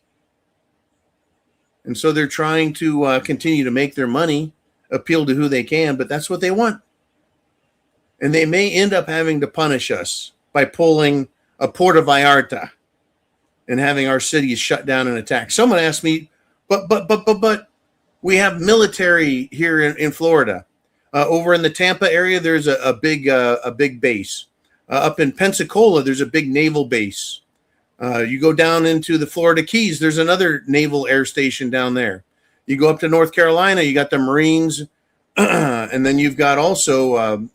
And so they're trying to continue to make their money, appeal to who they can, but that's what they want. And they may end up having to punish us by pulling a Puerto Vallarta and having our cities shut down and attacked. Someone asked me, but we have military here in Florida. Over in the Tampa area, there's a big base. Up in Pensacola, there's a big naval base. You go down into the Florida Keys, there's another naval air station down there. You go up to North Carolina, you got the Marines, and then you've got also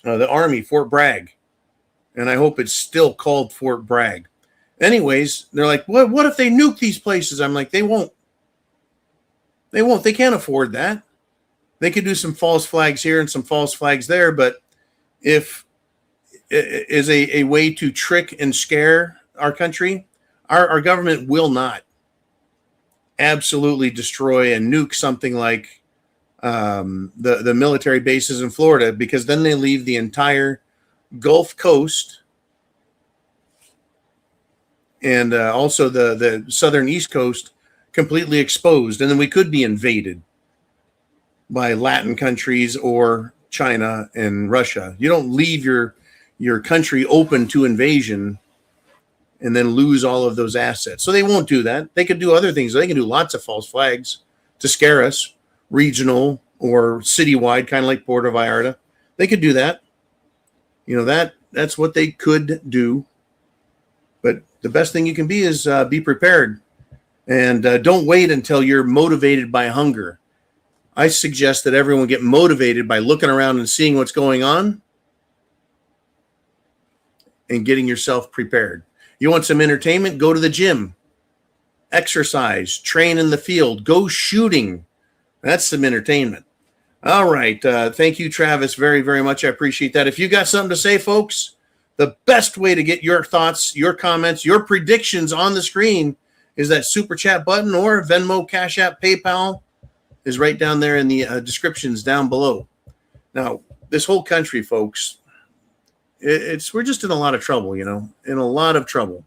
the Army, Fort Bragg. And I hope it's still called Fort Bragg. Anyways, they're like, what if they nuke these places? I'm like, they won't. They won't. They can't afford that. They could do some false flags here and some false flags there, but if it is a way to trick and scare our country, our government will not absolutely destroy and nuke something like the military bases in Florida, because then they leave the entire Gulf Coast and also the southern East Coast completely exposed. And then we could be invaded by Latin countries or China and Russia. You don't leave your country open to invasion and then lose all of those assets. So they won't do that. They could do other things. They can do lots of false flags to scare us, regional or citywide, kind of like Puerto Vallarta. They could do that. You know, that's what they could do. But the best thing you can be is be prepared. And don't wait until you're motivated by hunger. I suggest that everyone get motivated by looking around and seeing what's going on and getting yourself prepared. You want some entertainment? Go to the gym. Exercise. Train in the field. Go shooting. That's some entertainment. All right. Thank you, Travis, very, very much. I appreciate that. If you got something to say, folks, the best way to get your thoughts, your comments, your predictions on the screen is that super chat button, or Venmo, CashApp, PayPal is right down there in the descriptions down below. Now, this whole country, folks, we're just in a lot of trouble, in a lot of trouble.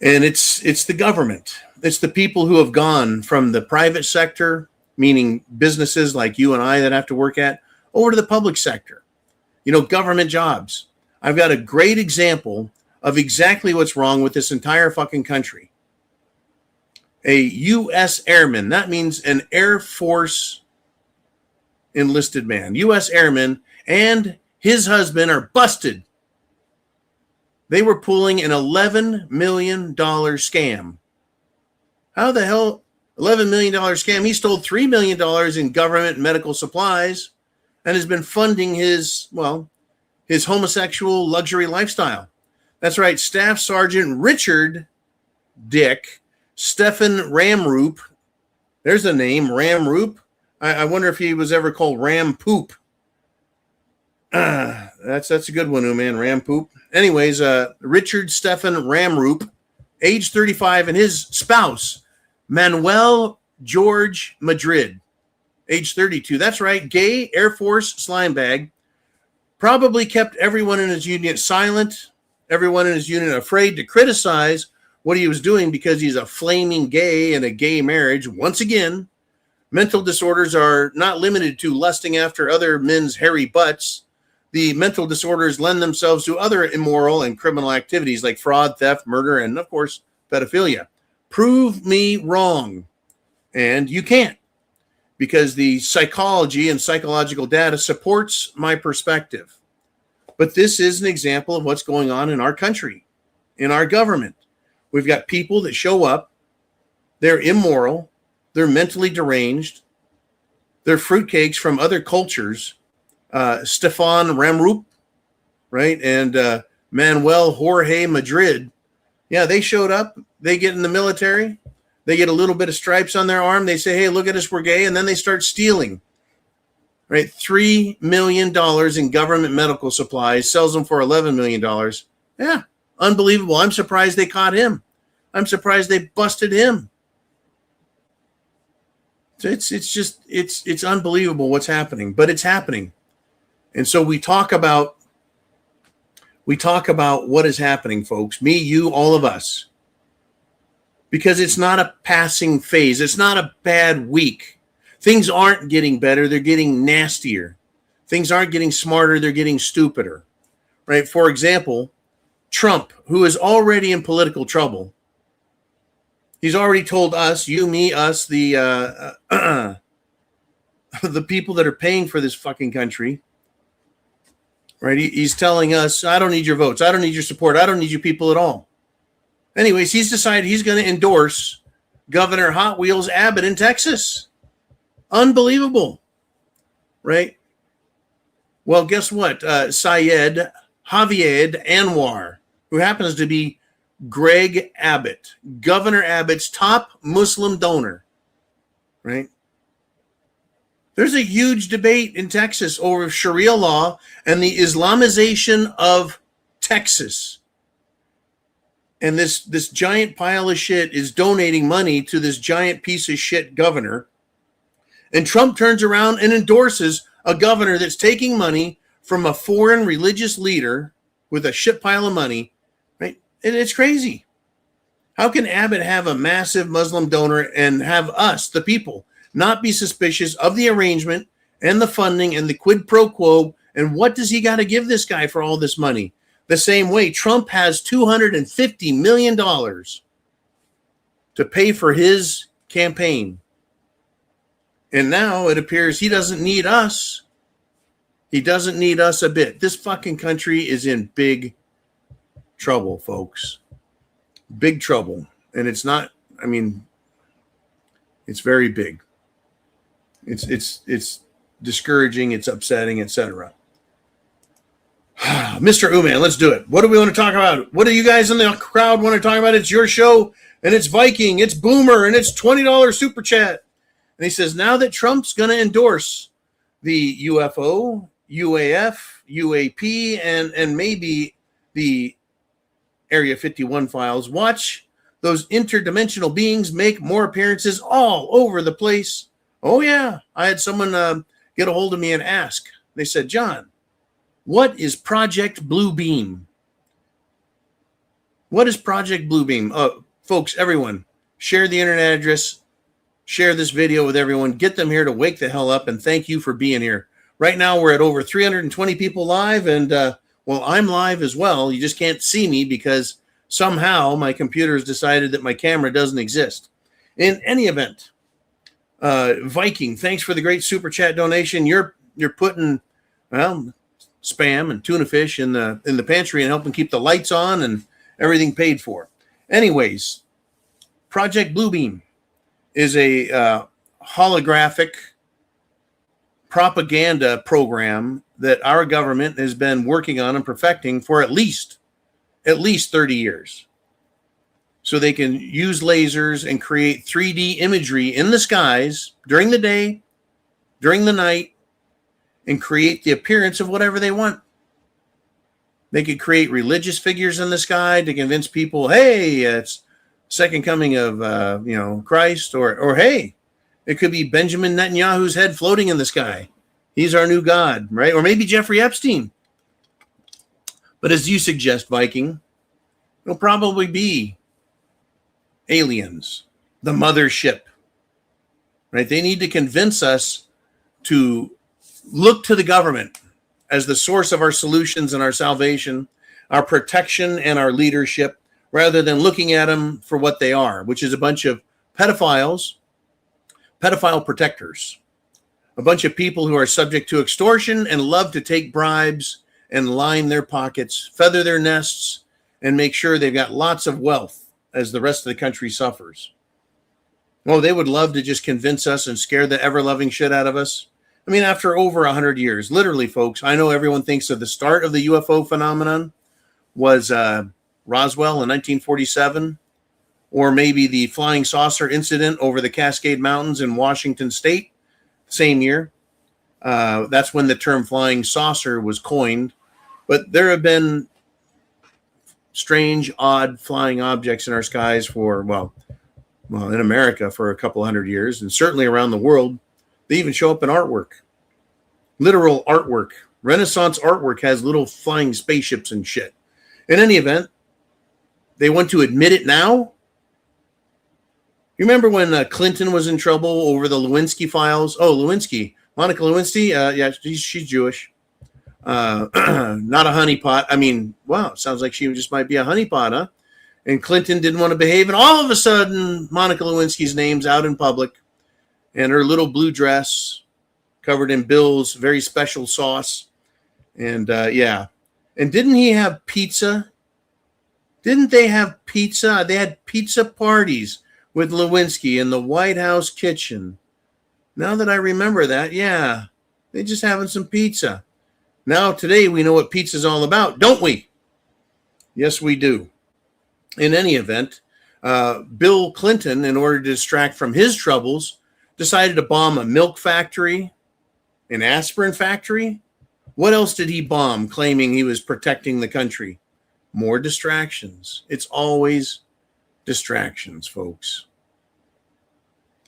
And it's the government. It's the people who have gone from the private sector, meaning businesses like you and I that have to work at, over to the public sector. Government jobs. I've got a great example of exactly what's wrong with this entire fucking country. A U.S. airman, that means an Air Force enlisted man. U.S. airman and his husband are busted. They were pulling an $11 million scam. How the hell? $11 million scam. He stole $3 million in government medical supplies and has been funding his homosexual luxury lifestyle. That's right. Staff Sergeant Richard Dick Stephen Ramroop. There's a name, Ramroop. I wonder if he was ever called Ram Poop. That's a good one, man. Ram Poop. Anyways, Richard Stephen Ramroop, age 35, and his spouse, Manuel George Madrid, age 32. That's right. Gay Air Force slime bag. Probably kept everyone in his unit silent. Everyone in his unit afraid to criticize what he was doing because he's a flaming gay in a gay marriage. Once again, mental disorders are not limited to lusting after other men's hairy butts. The mental disorders lend themselves to other immoral and criminal activities like fraud, theft, murder, and, of course, pedophilia. Prove me wrong. And you can't, because the psychology and psychological data supports my perspective. But this is an example of what's going on in our country, in our government. We've got people that show up. They're immoral. They're mentally deranged. They're fruitcakes from other cultures. Stefan Ramrup, right? And Manuel Jorge Madrid. Yeah, they showed up. They get in the military. They get a little bit of stripes on their arm. They say, hey, look at us, we're gay. And then they start stealing, right? $3 million in government medical supplies, sells them for $11 million. Yeah, unbelievable. I'm surprised they caught him. I'm surprised they busted him. So it's unbelievable what's happening, but it's happening. And so we talk about what is happening, folks. Me, you, all of us. Because it's not a passing phase. It's not a bad week. Things aren't getting better. They're getting nastier. Things aren't getting smarter. They're getting stupider, right? For example, Trump, who is already in political trouble. He's already told us, you, me, us, the people that are paying for this fucking country, right? He's telling us, I don't need your votes. I don't need your support. I don't need you people at all. Anyways, he's decided he's going to endorse Governor Hot Wheels Abbott in Texas. Unbelievable, right? Well, guess what? Syed Javier Anwar, who happens to be Greg Abbott, Governor Abbott's top Muslim donor, right? There's a huge debate in Texas over Sharia law and the Islamization of Texas. And this giant pile of shit is donating money to this giant piece of shit governor. And Trump turns around and endorses a governor that's taking money from a foreign religious leader with a shit pile of money, right? And it's crazy. How can Abbott have a massive Muslim donor and have us, the people, not be suspicious of the arrangement and the funding and the quid pro quo? And what does he got to give this guy for all this money? The same way Trump has $250 million to pay for his campaign. And now it appears he doesn't need us. He doesn't need us a bit. This fucking country is in big trouble, folks. Big trouble. And it's not, I mean, it's very big. It's discouraging, it's upsetting, etc. Mr. Uman, let's do it. What do we want to talk about? What do you guys in the crowd want to talk about? It's your show, and it's Viking, it's Boomer, and it's $20 super chat. And he says, now that Trump's going to endorse the UFO, UAF, UAP, and maybe the Area 51 files, watch those interdimensional beings make more appearances all over the place. Oh, yeah. I had someone get a hold of me and ask. They said, John, what is Project Blue Beam? What is Project Blue Beam? Folks, everyone, share the internet address. Share this video with everyone. Get them here to wake the hell up, and thank you for being here. Right now, we're at over 320 people live, and, well, I'm live as well. You just can't see me because somehow my computer has decided that my camera doesn't exist. In any event, Viking, thanks for the great super chat donation. You're putting, well, spam and tuna fish in the pantry and helping keep the lights on and everything paid for. Anyways, Project Bluebeam is a holographic propaganda program that our government has been working on and perfecting for at least 30 years. So they can use lasers and create 3D imagery in the skies during the day, during the night, and create the appearance of whatever they want. They could create religious figures in the sky to convince people, hey, it's second coming of Christ, or hey, it could be Benjamin Netanyahu's head floating in the sky. He's our new God, right? Or maybe Jeffrey Epstein. But as you suggest, Viking, it'll probably be aliens, the mothership, right? They need to convince us to look to the government as the source of our solutions and our salvation, our protection and our leadership, rather than looking at them for what they are, which is a bunch of pedophiles, pedophile protectors, a bunch of people who are subject to extortion and love to take bribes and line their pockets, feather their nests, and make sure they've got lots of wealth as the rest of the country suffers. Oh, they would love to just convince us and scare the ever-loving shit out of us. I mean, after over 100 years, literally, folks, I know everyone thinks of the start of the UFO phenomenon was Roswell in 1947, or maybe the flying saucer incident over the Cascade Mountains in Washington State, same year. That's when the term flying saucer was coined. But there have been strange, odd flying objects in our skies for, well, in America for a couple hundred years, and certainly around the world. They even show up in artwork, literal artwork. Renaissance artwork has little flying spaceships and shit. In any event, they want to admit it now. You remember when Clinton was in trouble over the Lewinsky files? Oh, Lewinsky, Monica Lewinsky. Yeah, she's Jewish. Not a honeypot. I mean, wow, sounds like she just might be a honeypot, huh? And Clinton didn't want to behave, and all of a sudden, Monica Lewinsky's name's out in public, and her little blue dress covered in Bill's very special sauce. And yeah. And didn't he have pizza? Didn't they have pizza? They had pizza parties with Lewinsky in the White House kitchen. Now that I remember that, yeah, they just having some pizza. Now today we know what pizza's all about, don't we? Yes, we do. In any event, Bill Clinton, in order to distract from his troubles, decided to bomb a milk factory, an aspirin factory. What else did he bomb, claiming he was protecting the country? More distractions. It's always distractions, folks.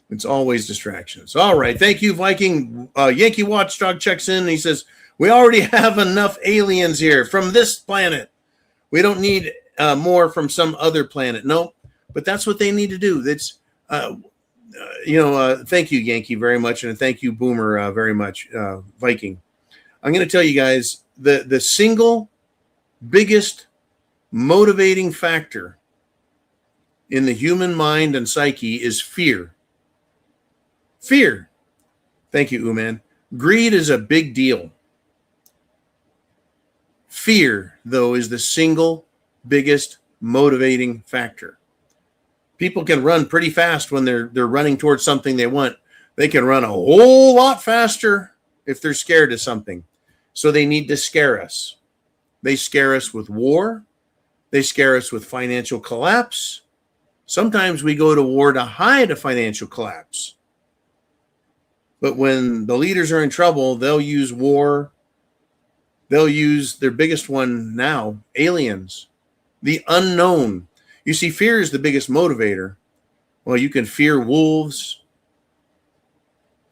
It's always distractions. All right. Thank you, Viking. Yankee Watchdog checks in. And he says, we already have enough aliens here from this planet. We don't need more from some other planet. No, but that's what they need to do. That's, thank you, Yankee, very much. And thank you, Boomer, very much, Viking. I'm going to tell you guys the single biggest motivating factor in the human mind and psyche is fear. Fear. Thank you, Uman. Greed is a big deal. Fear, though, is the single biggest motivating factor. People can run pretty fast when they're running towards something they want. They can run a whole lot faster if they're scared of something. So they need to scare us. They scare us with war. They scare us with financial collapse. Sometimes we go to war to hide a financial collapse. But when the leaders are in trouble, they'll use war. They'll use their biggest one now, aliens, the unknown. You see, fear is the biggest motivator. Well, you can fear wolves.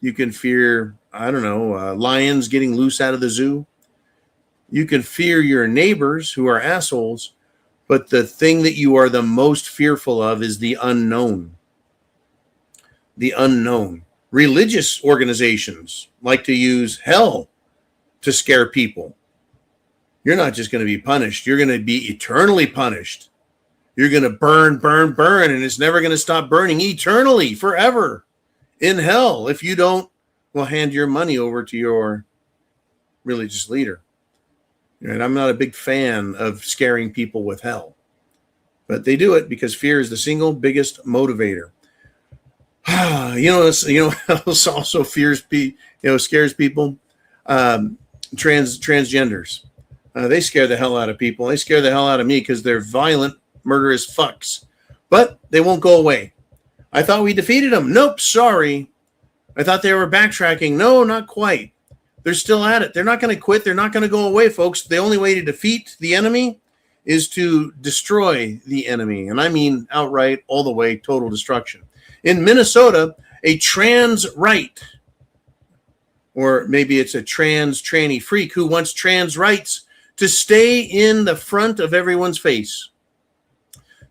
You can fear, lions getting loose out of the zoo. You can fear your neighbors who are assholes. But the thing that you are the most fearful of is the unknown. The unknown. Religious organizations like to use hell to scare people. You're not just going to be punished. You're going to be eternally punished. You're going to burn, burn, burn, and it's never going to stop burning eternally, forever, in hell. If you don't, well, hand your money over to your religious leader. And I'm not a big fan of scaring people with hell. But they do it because fear is the single biggest motivator. Also scares people. Transgenders. They scare the hell out of people. They scare the hell out of me because they're violent, murderous fucks. But they won't go away. I thought we defeated them. Nope, sorry. I thought they were backtracking. No, not quite. They're still at it. They're not going to quit. They're not going to go away, folks. The only way to defeat the enemy is to destroy the enemy. And I mean outright, all the way, total destruction. In Minnesota, a trans right, or maybe it's a tranny freak who wants trans rights to stay in the front of everyone's face.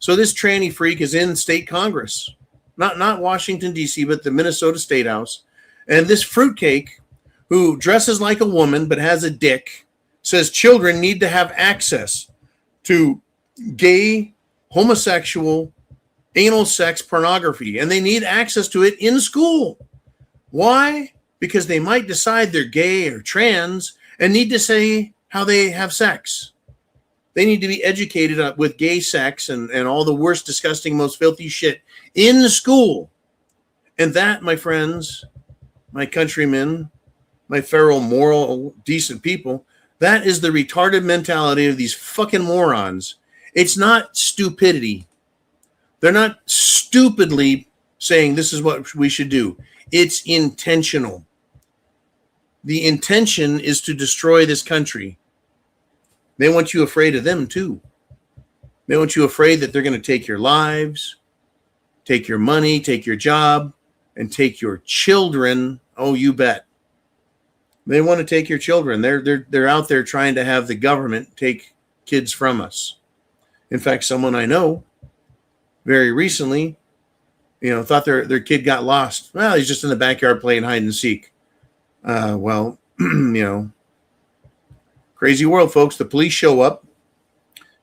So this tranny freak is in state Congress, not Washington, D.C., but the Minnesota State House. And this fruitcake, who dresses like a woman but has a dick, says children need to have access to gay homosexual, anal sex pornography, and they need access to it in school. Why? Because they might decide they're gay or trans and need to say how they have sex. They need to be educated with gay sex and all the worst, disgusting, most filthy shit in school. And that, my friends, my countrymen, my feral, moral, decent people, that is the retarded mentality of these fucking morons. It's not stupidity. They're not stupidly saying this is what we should do. It's intentional. The intention is to destroy this country. They want you afraid of them too. They want you afraid that they're going to take your lives, take your money, take your job, and take your children. Oh, you bet. They want to take your children. They're out there trying to have the government take kids from us. In fact, someone I know very recently, thought their kid got lost. Well, he's just in the backyard playing hide and seek. Crazy world, folks. The police show up.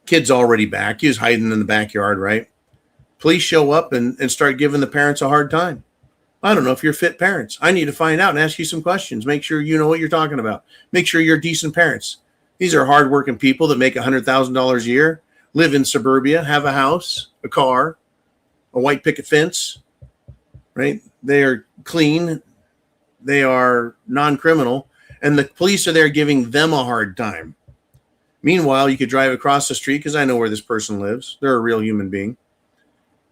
Kid's already back. He was hiding in the backyard, right? Police show up and start giving the parents a hard time. I don't know if you're fit parents. I need to find out and ask you some questions. Make sure you know what you're talking about. Make sure you're decent parents. These are hardworking people that make $100,000 a year, live in suburbia, have a house, a car, a white picket fence, right? They are clean. They are non-criminal. And the police are there giving them a hard time. Meanwhile, you could drive across the street, because I know where this person lives. They're a real human being.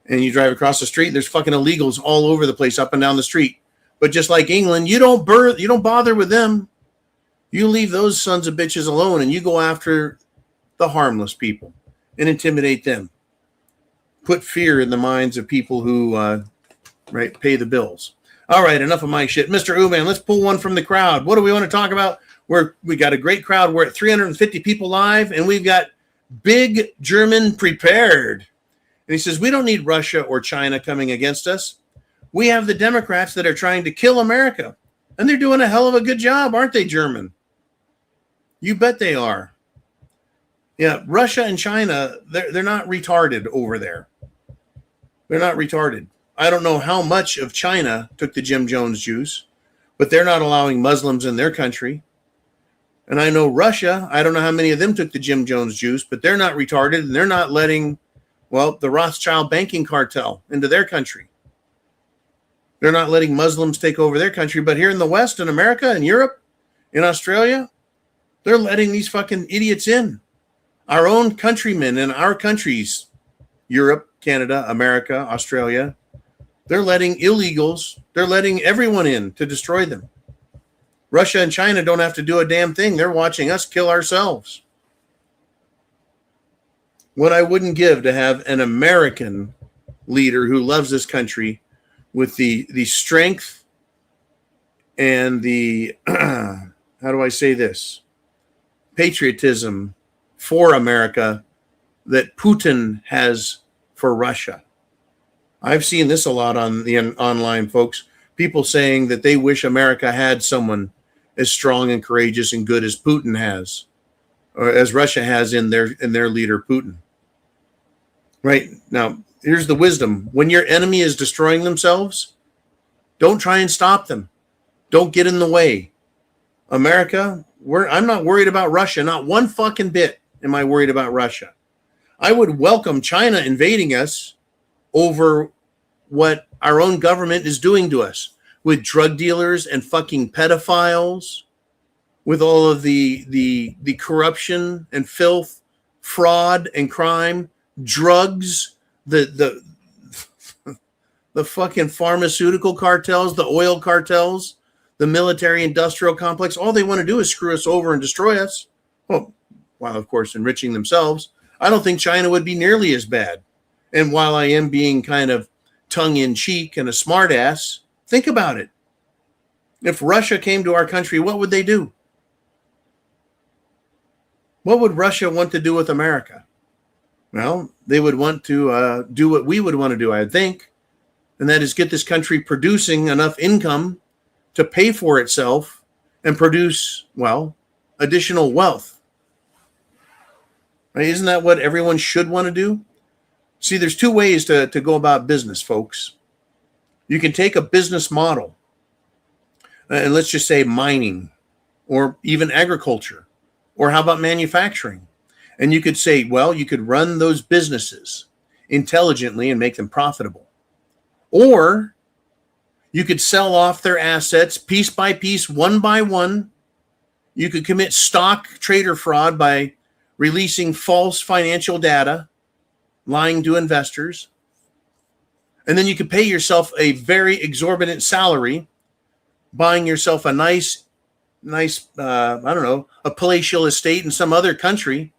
And you drive across the street, there's fucking illegals all over the place, up and down the street. But just like England, you don't bother with them. You leave those sons of bitches alone, and you go after the harmless people and intimidate them. Put fear in the minds of people who pay the bills. All right, enough of my shit. Mr. Uman, let's pull one from the crowd. What do we want to talk about? We got a great crowd. We're at 350 people live, and we've got Big German Prepared. And he says, we don't need Russia or China coming against us. We have the Democrats that are trying to kill America. And they're doing a hell of a good job, aren't they, German? You bet they are. Yeah, Russia and China, they're not retarded over there. They're not retarded. I don't know how much of China took the Jim Jones juice, but they're not allowing Muslims in their country. And I know Russia, I don't know how many of them took the Jim Jones juice, but they're not retarded, and they're not letting the Rothschild banking cartel into their country. They're not letting Muslims take over their country. But here in the West, in America, in Europe, in Australia, they're letting these fucking idiots in. Our own countrymen in our countries, Europe, Canada, America, Australia, they're letting illegals, they're letting everyone in to destroy them. Russia and China don't have to do a damn thing. They're watching us kill ourselves. What I wouldn't give to have an American leader who loves this country with the strength and the, how do I say this? Patriotism for America that Putin has for Russia. I've seen this a lot on the online, folks. People saying that they wish America had someone as strong and courageous and good as Putin has, or as Russia has in their leader, Putin. Right now, here's the wisdom. When your enemy is destroying themselves, don't try and stop them. Don't get in the way. America, I'm not worried about Russia. Not one fucking bit am I worried about Russia. I would welcome China invading us over what our own government is doing to us with drug dealers and fucking pedophiles, with all of the corruption and filth, fraud and crime, drugs, the fucking pharmaceutical cartels, the oil cartels, the military industrial complex. All they want to do is screw us over and destroy us. Well, while of course enriching themselves. I don't think China would be nearly as bad. And while I am being kind of tongue-in-cheek and a smartass, think about it. If Russia came to our country, what would they do? What would Russia want to do with America? Well, they would want to do what we would want to do, I think, and that is get this country producing enough income to pay for itself and produce, additional wealth. Right? Isn't that what everyone should want to do? See, there's two ways to go about business, folks. You can take a business model, and let's just say mining, or even agriculture, or how about manufacturing? And you could say, well, you could run those businesses intelligently and make them profitable. Or you could sell off their assets piece by piece, one by one. You could commit stock trader fraud by releasing false financial data, lying to investors. And then you could pay yourself a very exorbitant salary, buying yourself a nice, a palatial estate in some other country,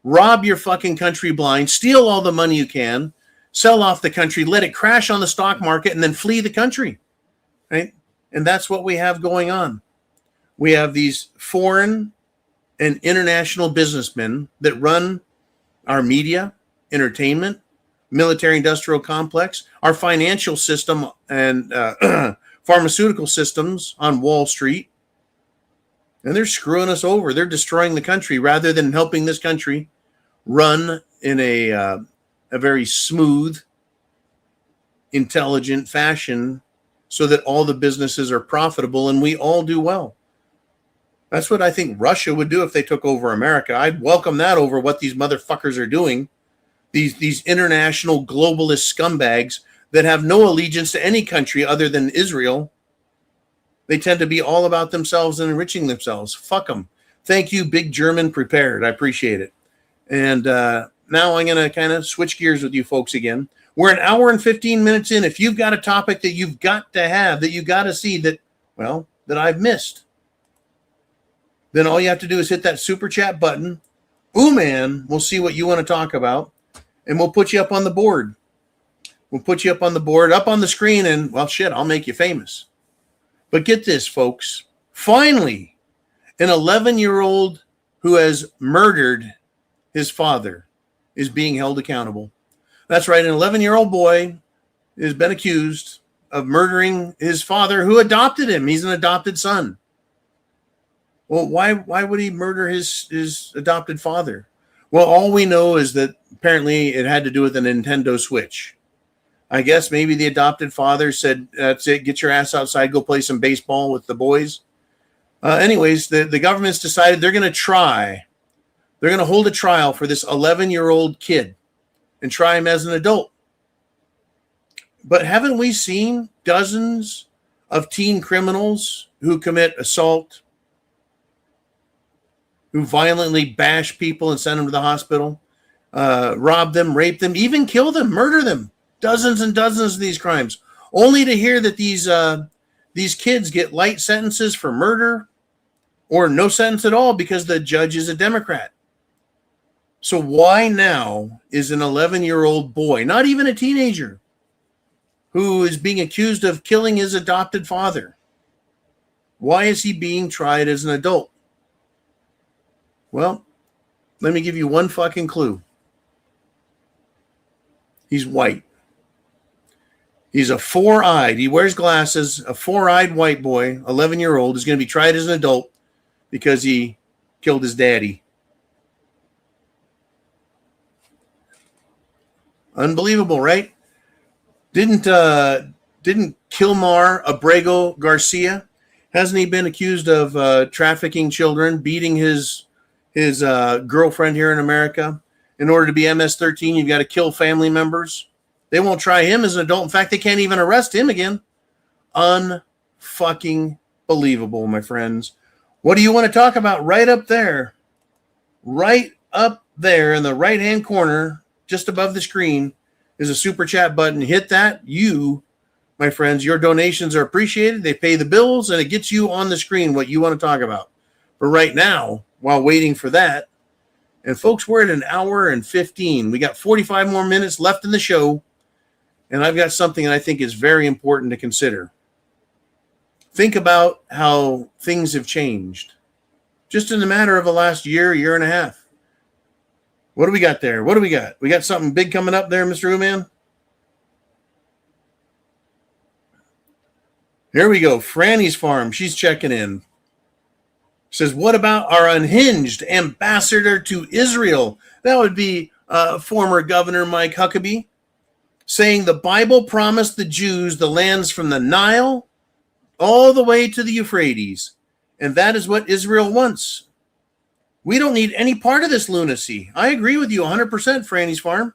rob your fucking country blind, steal all the money you can, sell off the country, let it crash on the stock market, and then flee the country, right? And that's what we have going on. We have these foreign and international businessmen that run our media, entertainment, military-industrial complex, our financial system, and pharmaceutical systems on Wall Street. And they're screwing us over. They're destroying the country rather than helping this country run in a very smooth, intelligent fashion so that all the businesses are profitable and we all do well. That's what I think Russia would do if they took over America. I'd welcome that over what these motherfuckers are doing. These international globalist scumbags that have no allegiance to any country other than Israel. They tend to be all about themselves and enriching themselves. Fuck them. Thank you, Big German Prepared. I appreciate it. And now I'm going to kind of switch gears with you folks again. We're an hour and 15 minutes in. If you've got a topic that you've got to have, that you've got to see that I've missed, then all you have to do is hit that super chat button. Man, we'll see what you want to talk about, and we'll put you up on the board. We'll put you up on the board, up on the screen, and, well, shit, I'll make you famous. But get this, folks. Finally, an 11-year-old who has murdered his father is being held accountable. That's right, an 11-year-old boy has been accused of murdering his father who adopted him. He's an adopted son. Well, why would he murder his adopted father? Well, all we know is that apparently it had to do with a Nintendo Switch. I guess maybe the adopted father said, that's it, get your ass outside, go play some baseball with the boys. Anyways, the government's decided they're going to hold a trial for this 11-year-old kid and try him as an adult. But haven't we seen dozens of teen criminals who commit assault, who violently bash people and send them to the hospital, rob them, rape them, even kill them, murder them? Dozens and dozens of these crimes, only to hear that these kids get light sentences for murder or no sentence at all because the judge is a Democrat. So why now is an 11-year-old boy, not even a teenager, who is being accused of killing his adopted father, why is he being tried as an adult? Well, let me give you one fucking clue. He's white. He's a four-eyed, he wears glasses, a four-eyed white boy, 11-year-old, is going to be tried as an adult because he killed his daddy. Unbelievable, right? Didn't Kilmar Abrego Garcia, hasn't he been accused of trafficking children, beating his girlfriend here in America? In order to be MS-13, you've got to kill family members. They won't try him as an adult. In fact, they can't even arrest him again. Unfucking believable, my friends. What do you want to talk about? Right up there in the right-hand corner, just above the screen, is a super chat button. Hit that. You, my friends, your donations are appreciated. They pay the bills, and it gets you on the screen what you want to talk about. But right now, while waiting for that, and folks, we're at an hour and 15. We got 45 more minutes left in the show. And I've got something that I think is very important to consider. Think about how things have changed just in the matter of the last year and a half. What do we got there? What do we got? We got something big coming up there, Mr. Uman? Here we go. Franny's Farm. She's checking in. Says, what about our unhinged ambassador to Israel? That would be former Governor Mike Huckabee, saying the Bible promised the Jews the lands from the Nile all the way to the Euphrates. And that is what Israel wants. We don't need any part of this lunacy. I agree with you 100%, Franny's Farm.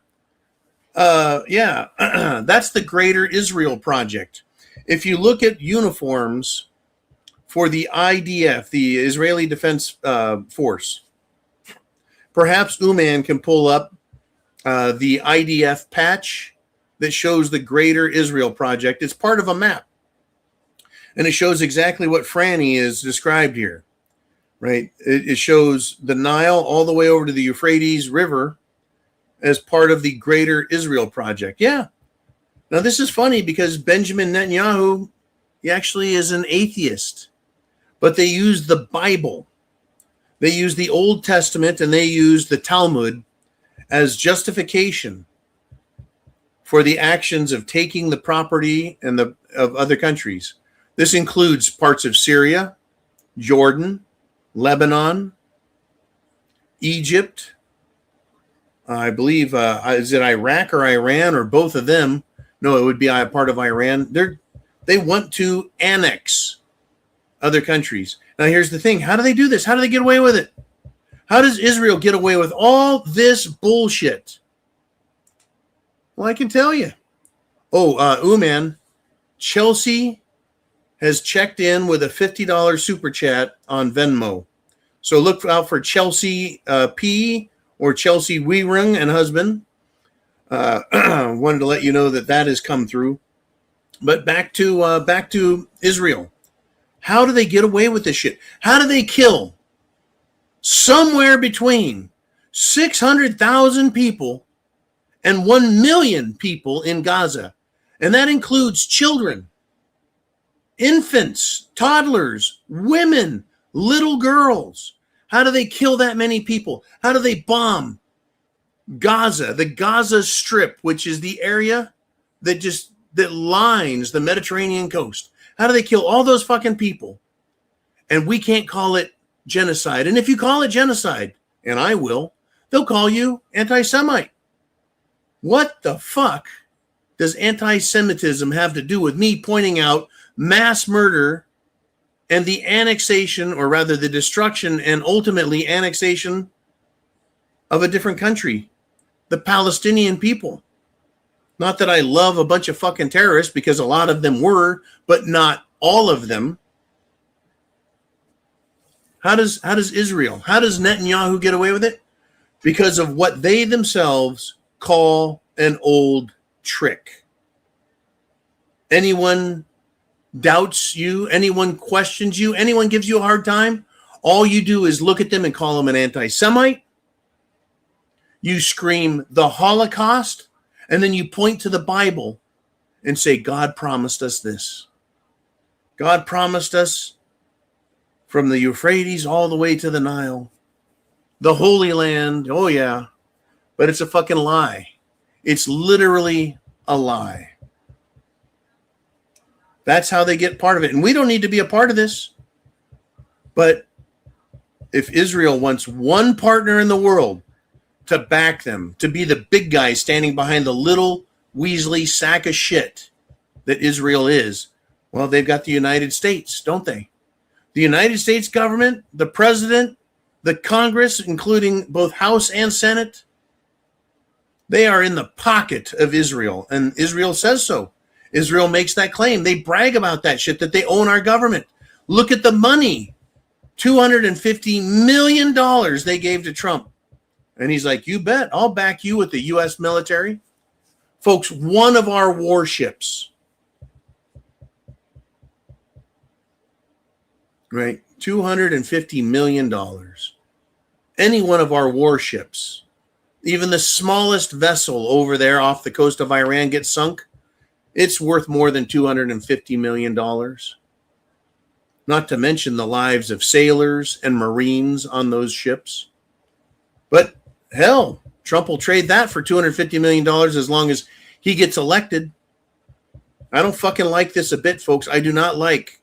That's the Greater Israel Project. If you look at uniforms for the IDF, the Israeli Defense Force, perhaps Uman can pull up the IDF patch that shows the Greater Israel Project. It's part of a map. And it shows exactly what Franny is described here, right? It shows the Nile all the way over to the Euphrates River as part of the Greater Israel Project. Yeah. Now, this is funny because Benjamin Netanyahu, he actually is an atheist, but they use the Bible. They use the Old Testament and they use the Talmud as justification for the actions of taking the property and of other countries. This includes parts of Syria, Jordan, Lebanon, Egypt. I believe, is it Iraq or Iran or both of them? No, it would be a part of Iran. They want to annex other countries. Now, here's the thing. How do they do this? How do they get away with it? How does Israel get away with all this bullshit? Well, I can tell you. Uman, Chelsea has checked in with a $50 super chat on Venmo. So look out for Chelsea P or Chelsea Weerung and husband. Wanted to let you know that has come through. But back to Israel. How do they get away with this shit? How do they kill somewhere between 600,000 people and 1 million people in Gaza? And that includes children, infants, toddlers, women, little girls. How do they kill that many people? How do they bomb Gaza, the Gaza Strip, which is the area that lines the Mediterranean coast? How do they kill all those fucking people? And we can't call it genocide. And if you call it genocide, and I will, they'll call you anti-Semite. What the fuck does anti-Semitism have to do with me pointing out mass murder and the annexation, or rather the destruction and ultimately annexation of a different country, the Palestinian people? Not that I love a bunch of fucking terrorists, because a lot of them were, but not all of them. How does Israel, how does Netanyahu get away with it? Because of what they themselves call an old trick. Anyone doubts you, anyone questions you, anyone gives you a hard time, all you do is look at them and call them an anti-Semite. You scream the Holocaust, and then you point to the Bible and say, God promised us this. God promised us from the Euphrates all the way to the Nile, the Holy Land. Oh, yeah. But it's a fucking lie. It's literally a lie. That's how they get part of it. And we don't need to be a part of this. But if Israel wants one partner in the world to back them, to be the big guy standing behind the little Weasley sack of shit that Israel is, well, they've got the United States, don't they? The United States government, the president, the Congress, including both House and Senate, they are in the pocket of Israel, and Israel says so. Israel makes that claim. They brag about that shit, that they own our government. Look at the money, $250 million they gave to Trump. And he's like, you bet, I'll back you with the U.S. military. Folks, one of our warships, right? $250 million. Any one of our warships, even the smallest vessel over there off the coast of Iran gets sunk, it's worth more than $250 million. Not to mention the lives of sailors and Marines on those ships. But hell, Trump will trade that for $250 million as long as he gets elected. I don't fucking like this a bit, folks. I do not like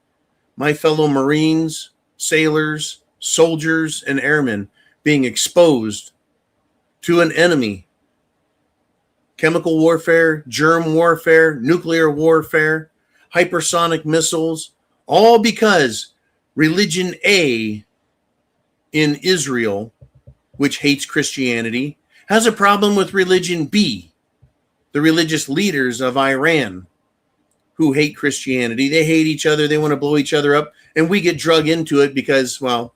my fellow Marines, sailors, soldiers, and airmen being exposed to an enemy chemical warfare, germ warfare, nuclear warfare, hypersonic missiles, all because religion A in Israel, which hates Christianity, has a problem with religion B, the religious leaders of Iran, who hate Christianity. They hate each other. They want to blow each other up. And we get drug into it because, well,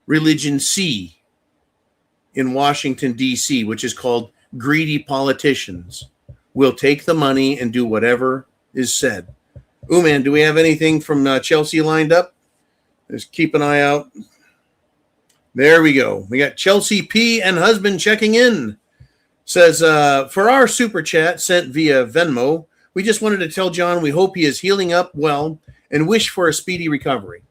religion C in Washington, D.C., which is called greedy politicians, will take the money and do whatever is said. Man, do we have anything from Chelsea lined up? Just keep an eye out. There we go. We got Chelsea P. and husband checking in. Says, for our super chat sent via Venmo, we just wanted to tell John we hope he is healing up well and wish for a speedy recovery.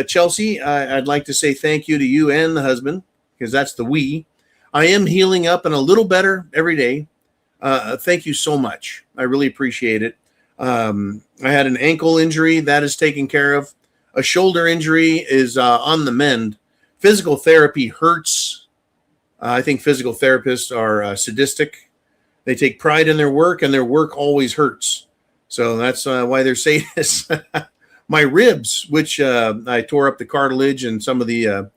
Chelsea, I'd like to say thank you to you and the husband, because that's the we. I am healing up and a little better every day. Thank you so much. I really appreciate it. I had an ankle injury that is taken care of. A shoulder injury is on the mend. Physical therapy hurts. I think physical therapists are sadistic. They take pride in their work, and their work always hurts. So that's why they're sadists. My ribs, which I tore up the cartilage and some of the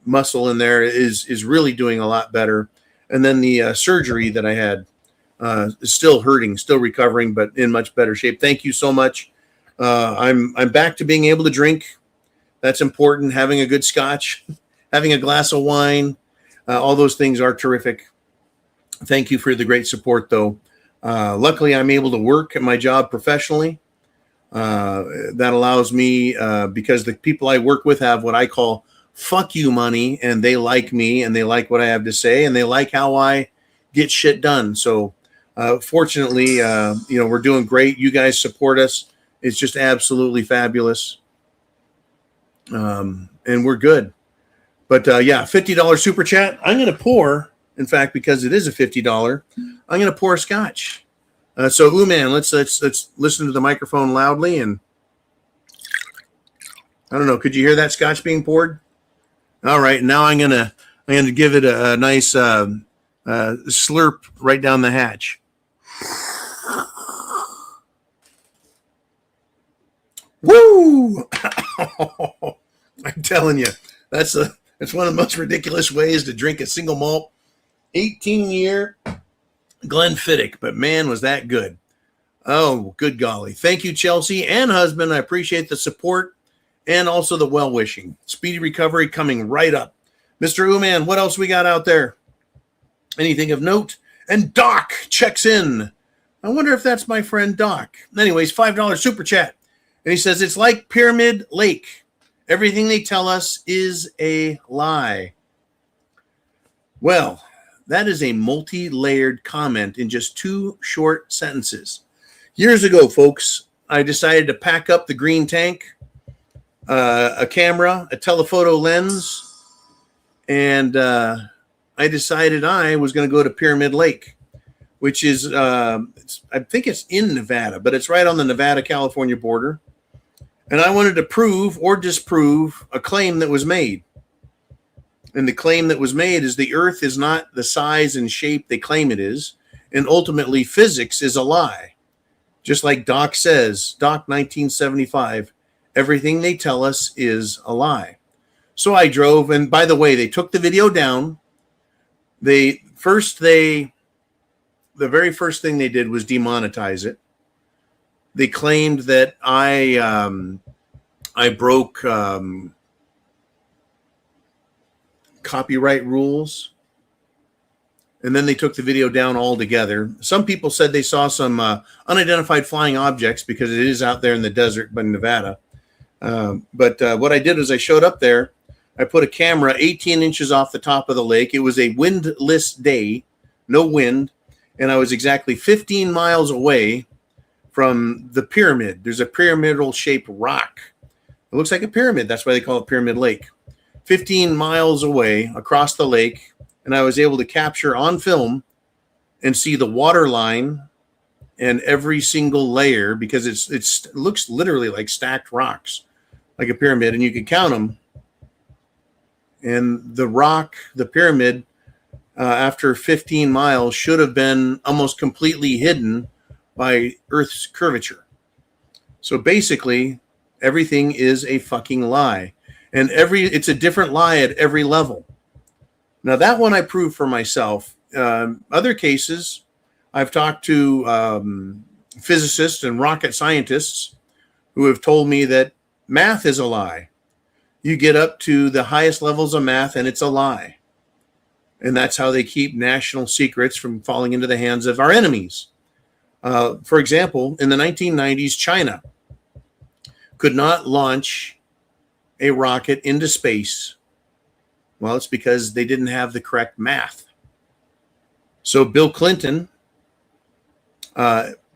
muscle in there, is really doing a lot better. And then the surgery that I had is still hurting, still recovering, but in much better shape. Thank you so much. I'm back to being able to drink. That's important. Having a good scotch, having a glass of wine, all those things are terrific. Thank you for the great support, though. Luckily, I'm able to work at my job professionally. That allows me, because the people I work with have what I call fuck you money, and they like me, and they like what I have to say, and they like how I get shit done. So fortunately, we're doing great. You guys support us. It's just absolutely fabulous. And we're good. But yeah, $50 super chat. I'm going to pour, in fact, because it is a $50, I'm going to pour a scotch. So, man, let's listen to the microphone loudly. And I don't know, could you hear that scotch being poured? All right, now I'm gonna give it a nice slurp right down the hatch. Woo! I'm telling you, that's one of the most ridiculous ways to drink a single malt 18-year Glenfiddich, but man, was that good. Oh, good golly. Thank you, Chelsea and husband. I appreciate the support and also the well-wishing. Speedy recovery coming right up. Mr. Uman, what else we got out there? Anything of note? And Doc checks in. I wonder if that's my friend Doc. Anyways, $5 super chat. And he says, it's like Pyramid Lake. Everything they tell us is a lie. Well, that is a multi-layered comment in just 2 short sentences. Years ago, folks, I decided to pack up the green tank, a camera, a telephoto lens, and I decided I was going to go to Pyramid Lake, which is, I think it's in Nevada, but it's right on the Nevada-California border. And I wanted to prove or disprove a claim that was made. And the claim that was made is the Earth is not the size and shape they claim it is. And ultimately, physics is a lie. Just like Doc says, Doc 1975, everything they tell us is a lie. So I drove, and by the way, they took the video down. The very first thing they did was demonetize it. They claimed that I broke copyright rules, and then they took the video down altogether. Some people said they saw some unidentified flying objects because it is out there in the desert, but in Nevada. But what I did was I showed up there. I put a camera 18 inches off the top of the lake. It was a windless day, no wind, and I was exactly 15 miles away from the pyramid. There's a pyramidal shaped rock. It looks like a pyramid. That's why they call it Pyramid Lake. 15 miles away across the lake, and I was able to capture on film and see the water line and every single layer, because it looks literally like stacked rocks, like a pyramid, and you can count them. And the rock, the pyramid, after 15 miles should have been almost completely hidden by Earth's curvature. So basically, everything is a fucking lie. And it's a different lie at every level. Now, that one I proved for myself. Other cases, I've talked to physicists and rocket scientists who have told me that math is a lie. You get up to the highest levels of math and it's a lie. And that's how they keep national secrets from falling into the hands of our enemies. For example, in the 1990s, China could not launch a rocket into space. Well, it's because they didn't have the correct math. So Bill Clinton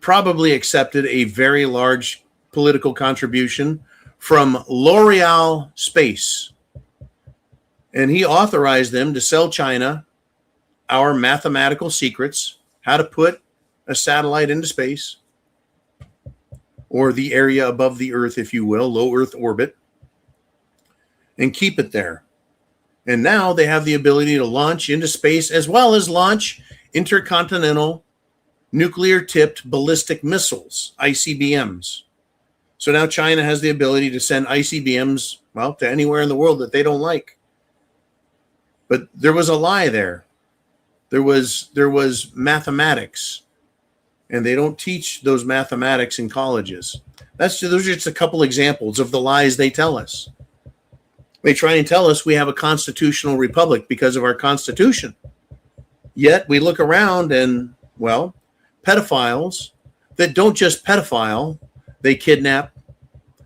probably accepted a very large political contribution from L'Oreal Space. And he authorized them to sell China our mathematical secrets, how to put a satellite into space, or the area above the Earth, if you will, low Earth orbit, and keep it there. And now they have the ability to launch into space as well as launch intercontinental nuclear-tipped ballistic missiles, ICBMs. So now China has the ability to send ICBMs, well, to anywhere in the world that they don't like. But there was a lie there. There was mathematics, and they don't teach those mathematics in colleges. Those are just a couple examples of the lies they tell us. They try and tell us we have a constitutional republic because of our Constitution. Yet we look around and, well, pedophiles that don't just pedophile, they kidnap,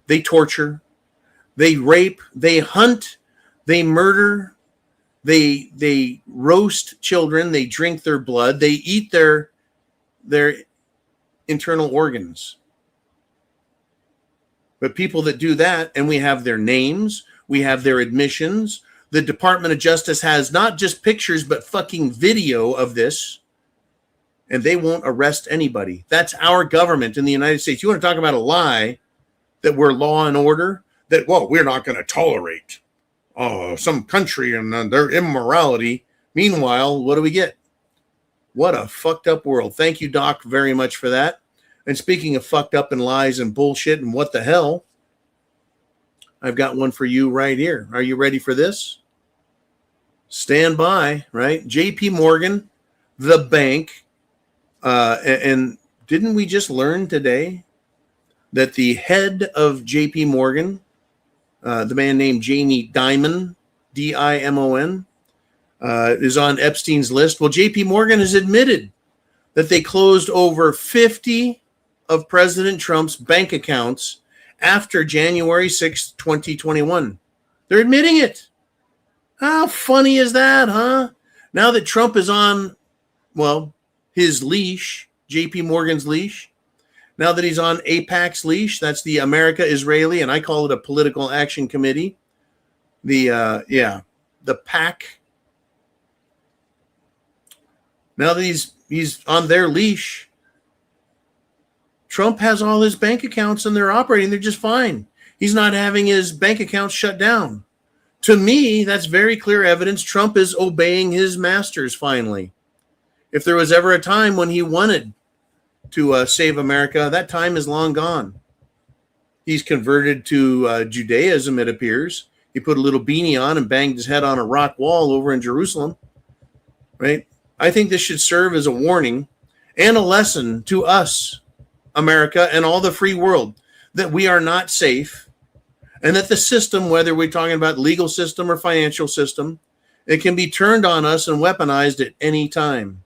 they torture, they rape, they hunt, they murder, they roast children, they drink their blood, they eat their internal organs. But people that do that, and we have their names, we have their admissions. The Department of Justice has not just pictures, but fucking video of this. And they won't arrest anybody. That's our government in the United States. You want to talk about a lie that we're law and order? That, well, we're not going to tolerate some country and their immorality. Meanwhile, what do we get? What a fucked up world. Thank you, Doc, very much for that. And speaking of fucked up and lies and bullshit and what the hell, I've got one for you right here. Are you ready for this? Stand by, right? JP Morgan, the bank. And didn't we just learn today that the head of JP Morgan, the man named Jamie Dimon, D-I-M-O-N, is on Epstein's list? Well, JP Morgan has admitted that they closed over 50 of President Trump's bank accounts after January 6, 2021. They're admitting it. How funny is that, huh? Now that Trump is on, well, his leash, JP Morgan's leash, now that he's on AIPAC's leash, that's the America-Israeli, and I call it a political action committee, the PAC. Now that he's on their leash, Trump has all his bank accounts and they're operating. They're just fine. He's not having his bank accounts shut down. To me, that's very clear evidence Trump is obeying his masters finally. If there was ever a time when he wanted to save America, that time is long gone. He's converted to Judaism, it appears. He put a little beanie on and banged his head on a rock wall over in Jerusalem. Right? I think this should serve as a warning and a lesson to us, America, and all the free world, that we are not safe, and that the system, whether we're talking about legal system or financial system, it can be turned on us and weaponized at any time.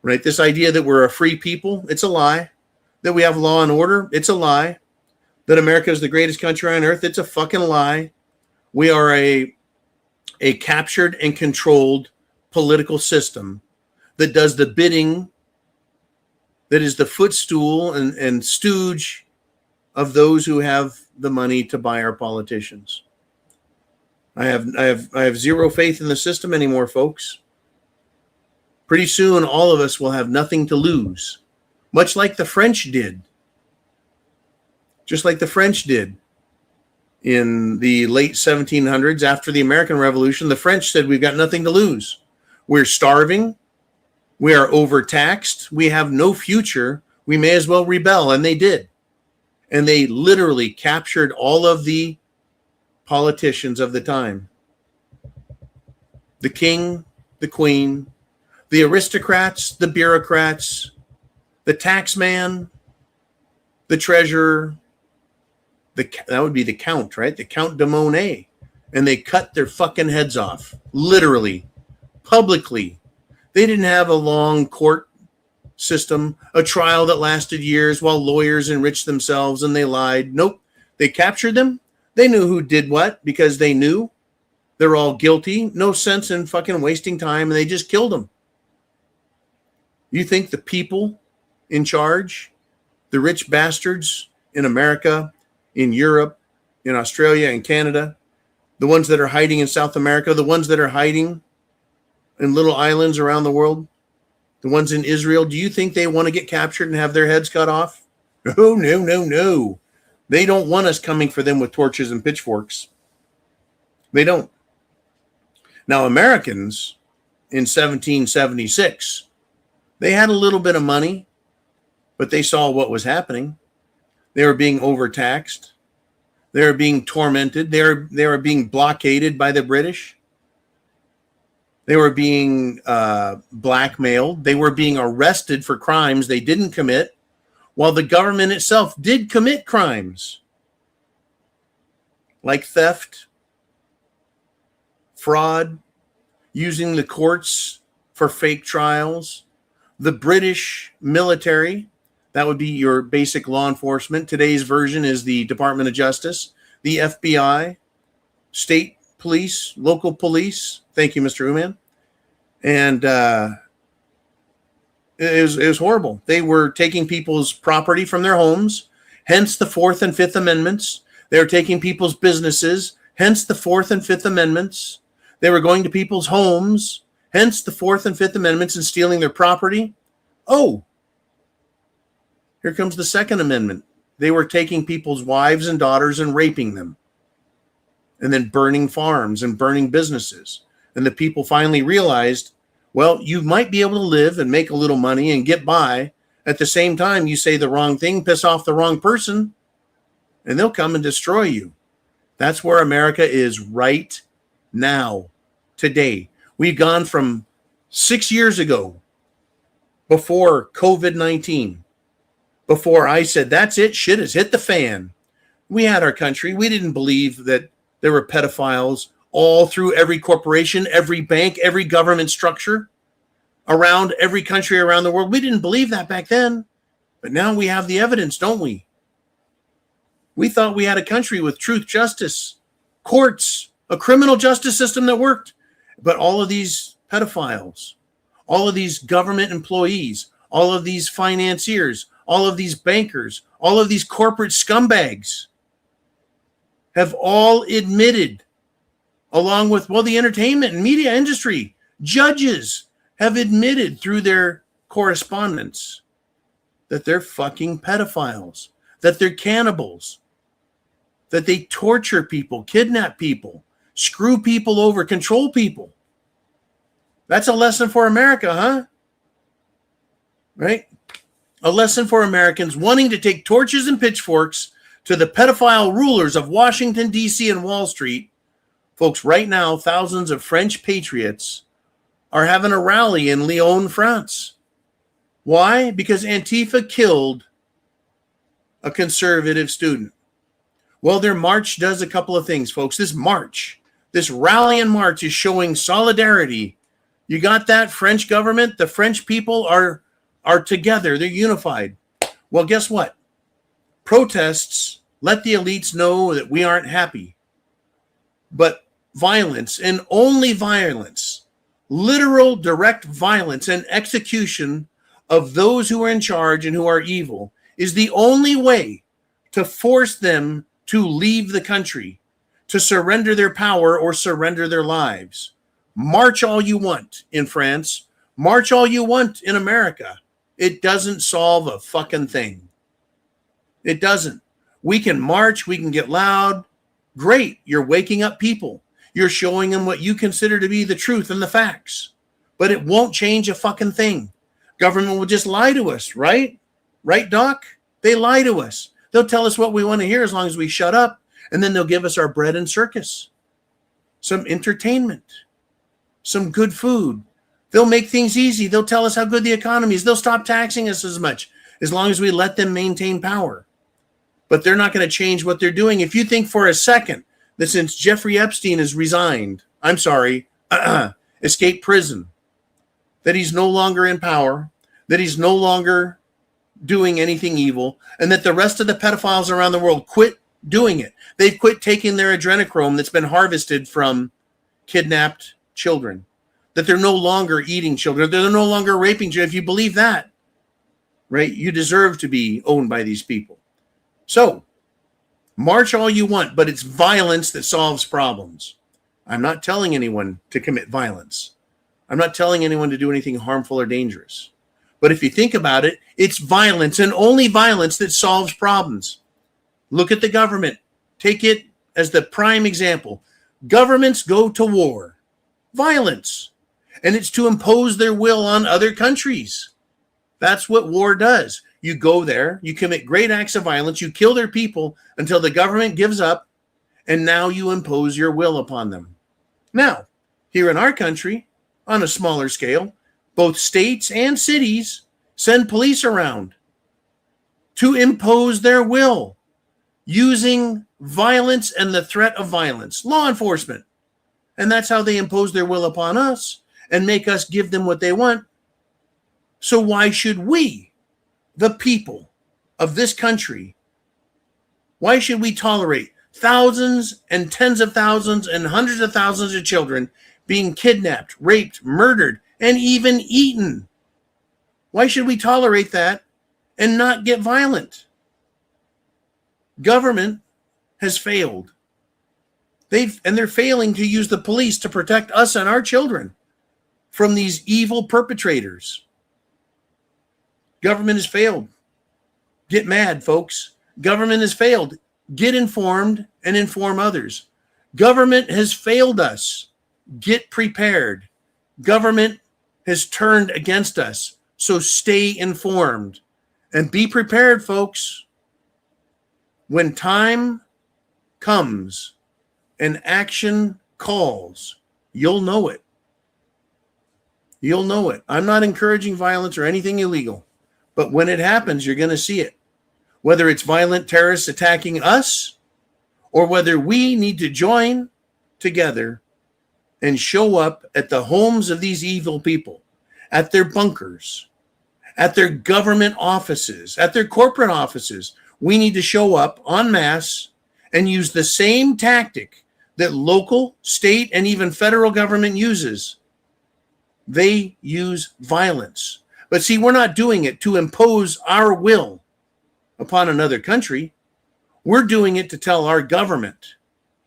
Right? This idea that we're a free people, it's a lie. That we have law and order, it's a lie. That America is the greatest country on earth, it's a fucking lie. We are a captured and controlled political system that does the bidding, that is the footstool and stooge of those who have the money to buy our politicians. I have zero faith in the system anymore, folks. Pretty soon, all of us will have nothing to lose, much like the French did. Just like the French did. in the late 1700s, after the American Revolution, the French said, we've got nothing to lose. We're starving. We are overtaxed. We have no future. We may as well rebel. And they did. And they literally captured all of the politicians of the time. The king, the queen, the aristocrats, the bureaucrats, the taxman, the treasurer, that would be the count, right? The Count de Monet. And they cut their fucking heads off, literally, publicly. They didn't have a long court system, a trial that lasted years while lawyers enriched themselves and they lied. Nope. They captured them. They knew who did what because they knew they're all guilty. No sense in fucking wasting time. And they just killed them. You think the people in charge, the rich bastards in America, in Europe, in Australia, and Canada, the ones that are hiding in South America, the ones that are hiding in little islands around the world, the ones in Israel, do you think they want to get captured and have their heads cut off? No, no, no, no. They don't want us coming for them with torches and pitchforks. They don't. Now, Americans in 1776, they had a little bit of money, but they saw what was happening. They were being overtaxed. They were being tormented. They were being blockaded by the British. They were being blackmailed. They were being arrested for crimes they didn't commit, while the government itself did commit crimes like theft, fraud, using the courts for fake trials. The British military, that would be your basic law enforcement. Today's version is the Department of Justice, the FBI, state police, local police. Thank you, Mr. Uman. And it was horrible. They were taking people's property from their homes, hence the Fourth and Fifth Amendments. They were taking people's businesses, hence the Fourth and Fifth Amendments. They were going to people's homes, hence the Fourth and Fifth Amendments, and stealing their property. Oh, here comes the Second Amendment. They were taking people's wives and daughters and raping them, and then burning farms and burning businesses. And the people finally realized, well, you might be able to live and make a little money and get by. At the same time, you say the wrong thing, piss off the wrong person, and they'll come and destroy you. That's where America is right now, today. We've gone from 6 years ago, before COVID-19, before I said, that's it, shit has hit the fan. We had our country. We didn't believe that there were pedophiles all through every corporation, every bank, every government structure, around every country around the world. We didn't believe that back then. But now we have the evidence, don't we? We thought we had a country with truth, justice, courts, a criminal justice system that worked. But all of these pedophiles, all of these government employees, all of these financiers, all of these bankers, all of these corporate scumbags have all admitted, along with, well, the entertainment and media industry, judges have admitted through their correspondence that they're fucking pedophiles, that they're cannibals, that they torture people, kidnap people, screw people over, control people. That's a lesson for America, huh? Right? A lesson for Americans wanting to take torches and pitchforks to the pedophile rulers of Washington, D.C. and Wall Street. Folks, right now, thousands of French patriots are having a rally in Lyon, France. Why? Because Antifa killed a conservative student. Well, their march does a couple of things, folks. This march, this rally and march is showing solidarity. You got that, French government? The French people are together. They're unified. Well, guess what? Protests let the elites know that we aren't happy. But violence, and only violence, literal direct violence and execution of those who are in charge and who are evil, is the only way to force them to leave the country, to surrender their power or surrender their lives. March all you want in France. March all you want in America. It doesn't solve a fucking thing. It doesn't. We can march. We can get loud. Great. You're waking up people. You're showing them what you consider to be the truth and the facts. But it won't change a fucking thing. Government will just lie to us, right? Right, Doc? They lie to us. They'll tell us what we want to hear as long as we shut up. And then they'll give us our bread and circus, some entertainment, some good food. They'll make things easy. They'll tell us how good the economy is. They'll stop taxing us as much as long as we let them maintain power. But they're not going to change what they're doing. If you think for a second that since Jeffrey Epstein has resigned, escaped prison, that he's no longer in power, that he's no longer doing anything evil, and that the rest of the pedophiles around the world quit doing it. They've quit taking their adrenochrome that's been harvested from kidnapped children, that they're no longer eating children, they're no longer raping children. If you believe that, right, you deserve to be owned by these people. So, march all you want, but it's violence that solves problems. I'm not telling anyone to commit violence. I'm not telling anyone to do anything harmful or dangerous. But if you think about it, it's violence and only violence that solves problems. Look at the government. Take it as the prime example. Governments go to war. Violence. And it's to impose their will on other countries. That's what war does. You go there, you commit great acts of violence, you kill their people until the government gives up, and now you impose your will upon them. Now, here in our country, on a smaller scale, both states and cities send police around to impose their will using violence and the threat of violence. Law enforcement. And that's how they impose their will upon us and make us give them what they want. So why should we, the people of this country, why should we tolerate thousands and tens of thousands and hundreds of thousands of children being kidnapped, raped, murdered, and even eaten? Why should we tolerate that and not get violent? Government has failed. They're failing to use the police to protect us and our children from these evil perpetrators. Government has failed. Get mad, folks. Government has failed. Get informed and inform others. Government has failed us. Get prepared. Government has turned against us. So stay informed and be prepared, folks. When time comes and action calls, you'll know it. You'll know it. I'm not encouraging violence or anything illegal, but when it happens, you're going to see it. Whether it's violent terrorists attacking us or whether we need to join together and show up at the homes of these evil people, at their bunkers, at their government offices, at their corporate offices. We need to show up en masse and use the same tactic that local, state, and even federal government uses. They use violence. But see, we're not doing it to impose our will upon another country. We're doing it to tell our government,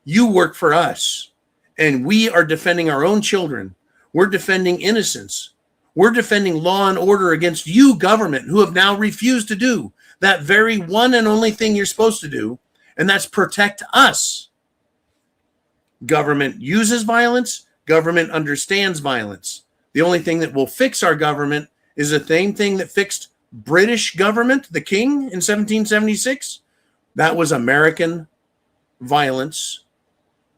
you work for us, and we are defending our own children. We're defending innocence. We're defending law and order against you, government, who have now refused to do that very one and only thing you're supposed to do, and that's protect us. Government uses violence. Government understands violence. The only thing that will fix our government is the same thing that fixed British government, the king, in 1776. That was American violence,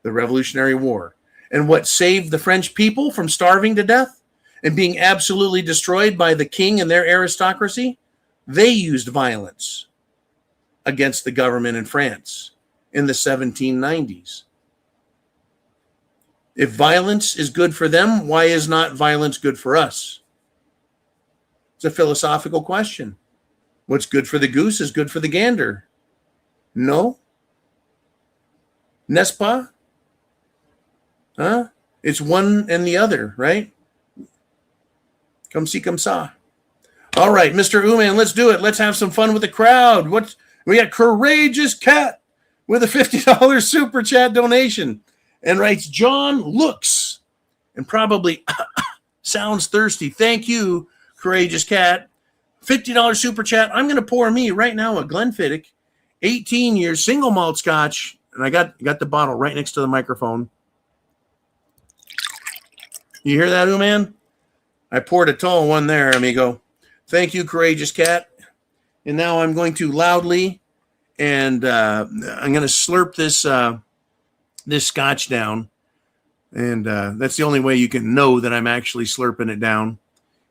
the Revolutionary War. And what saved the French people from starving to death and being absolutely destroyed by the king and their aristocracy? They used violence against the government in France in the 1790s. If violence is good for them, why is not violence good for us? It's a philosophical question. What's good for the goose is good for the gander. No? N'est-ce pas? Huh? It's one and the other, right? Comme ci, comme ça. All right, Mr. Uman, let's do it. Let's have some fun with the crowd. We got Courageous Cat with a $50 super chat donation and writes, John looks and probably sounds thirsty. Thank you, Courageous Cat. $50 super chat. I'm going to pour me right now a Glenfiddich, 18 years single malt scotch, And I got the bottle right next to the microphone. You hear that, man? I poured a tall one there, amigo. Thank you, Courageous Cat. And now I'm going to loudly and I'm going to slurp this scotch down. And that's the only way you can know that I'm actually slurping it down,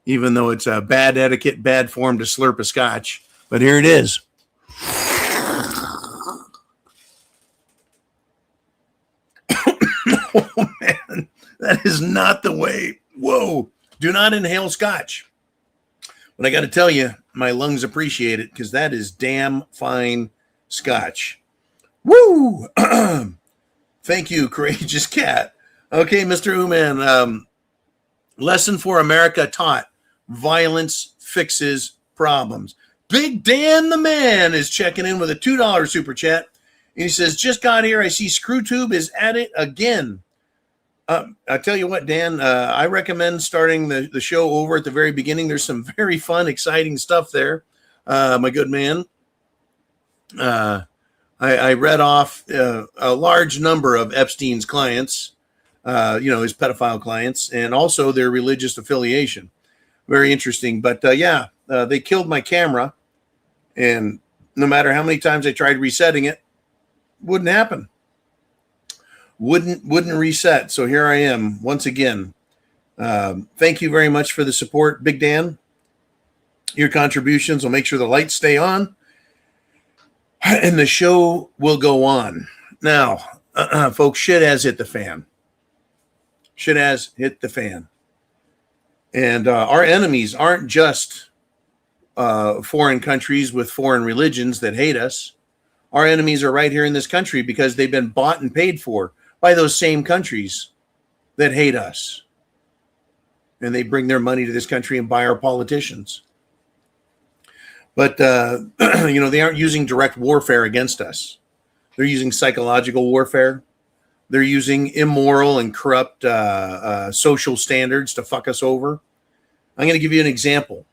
even though it's a bad etiquette, bad form to slurp a scotch. But here it is. Oh, man, that is not the way. Whoa. Do not inhale scotch. But I got to tell you, my lungs appreciate it because that is damn fine scotch. Woo! Thank you, Courageous Cat. Okay, Mr. Uman. Lesson for America taught. Violence fixes problems. Big Dan the Man is checking in with a $2 super chat. And he says, just got here. I see ScrewTube is at it again. I tell you what, Dan, I recommend starting the show over at the very beginning. There's some very fun, exciting stuff there, my good man. I read off a large number of Epstein's clients, his pedophile clients, and also their religious affiliation. Very interesting. But they killed my camera, and no matter how many times I tried resetting it, wouldn't happen. Wouldn't reset. So here I am once again. Thank you very much for the support, Big Dan. Your contributions will make sure the lights stay on and the show will go on. Now, folks, shit has hit the fan. Shit has hit the fan. And our enemies aren't just foreign countries with foreign religions that hate us. Our enemies are right here in this country because they've been bought and paid for by those same countries that hate us. And they bring their money to this country and buy our politicians. But, they aren't using direct warfare against us. They're using psychological warfare. They're using immoral and corrupt social standards to fuck us over. I'm going to give you an example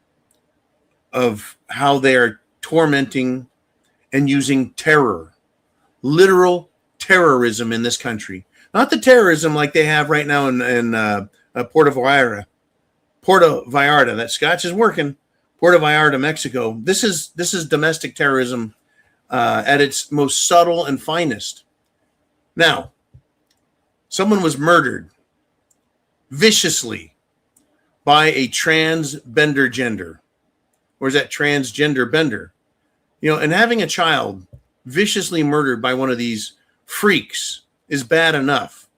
of how they are tormenting and using terror, literal terrorism in this country. Not the terrorism like they have right now in Puerto Vallarta. Puerto Vallarta, that scotch is working. Puerto Vallarta, Mexico. This is domestic terrorism at its most subtle and finest. Now, someone was murdered viciously by a transgender gender. Or is that transgender bender? And having a child viciously murdered by one of these freaks is bad enough.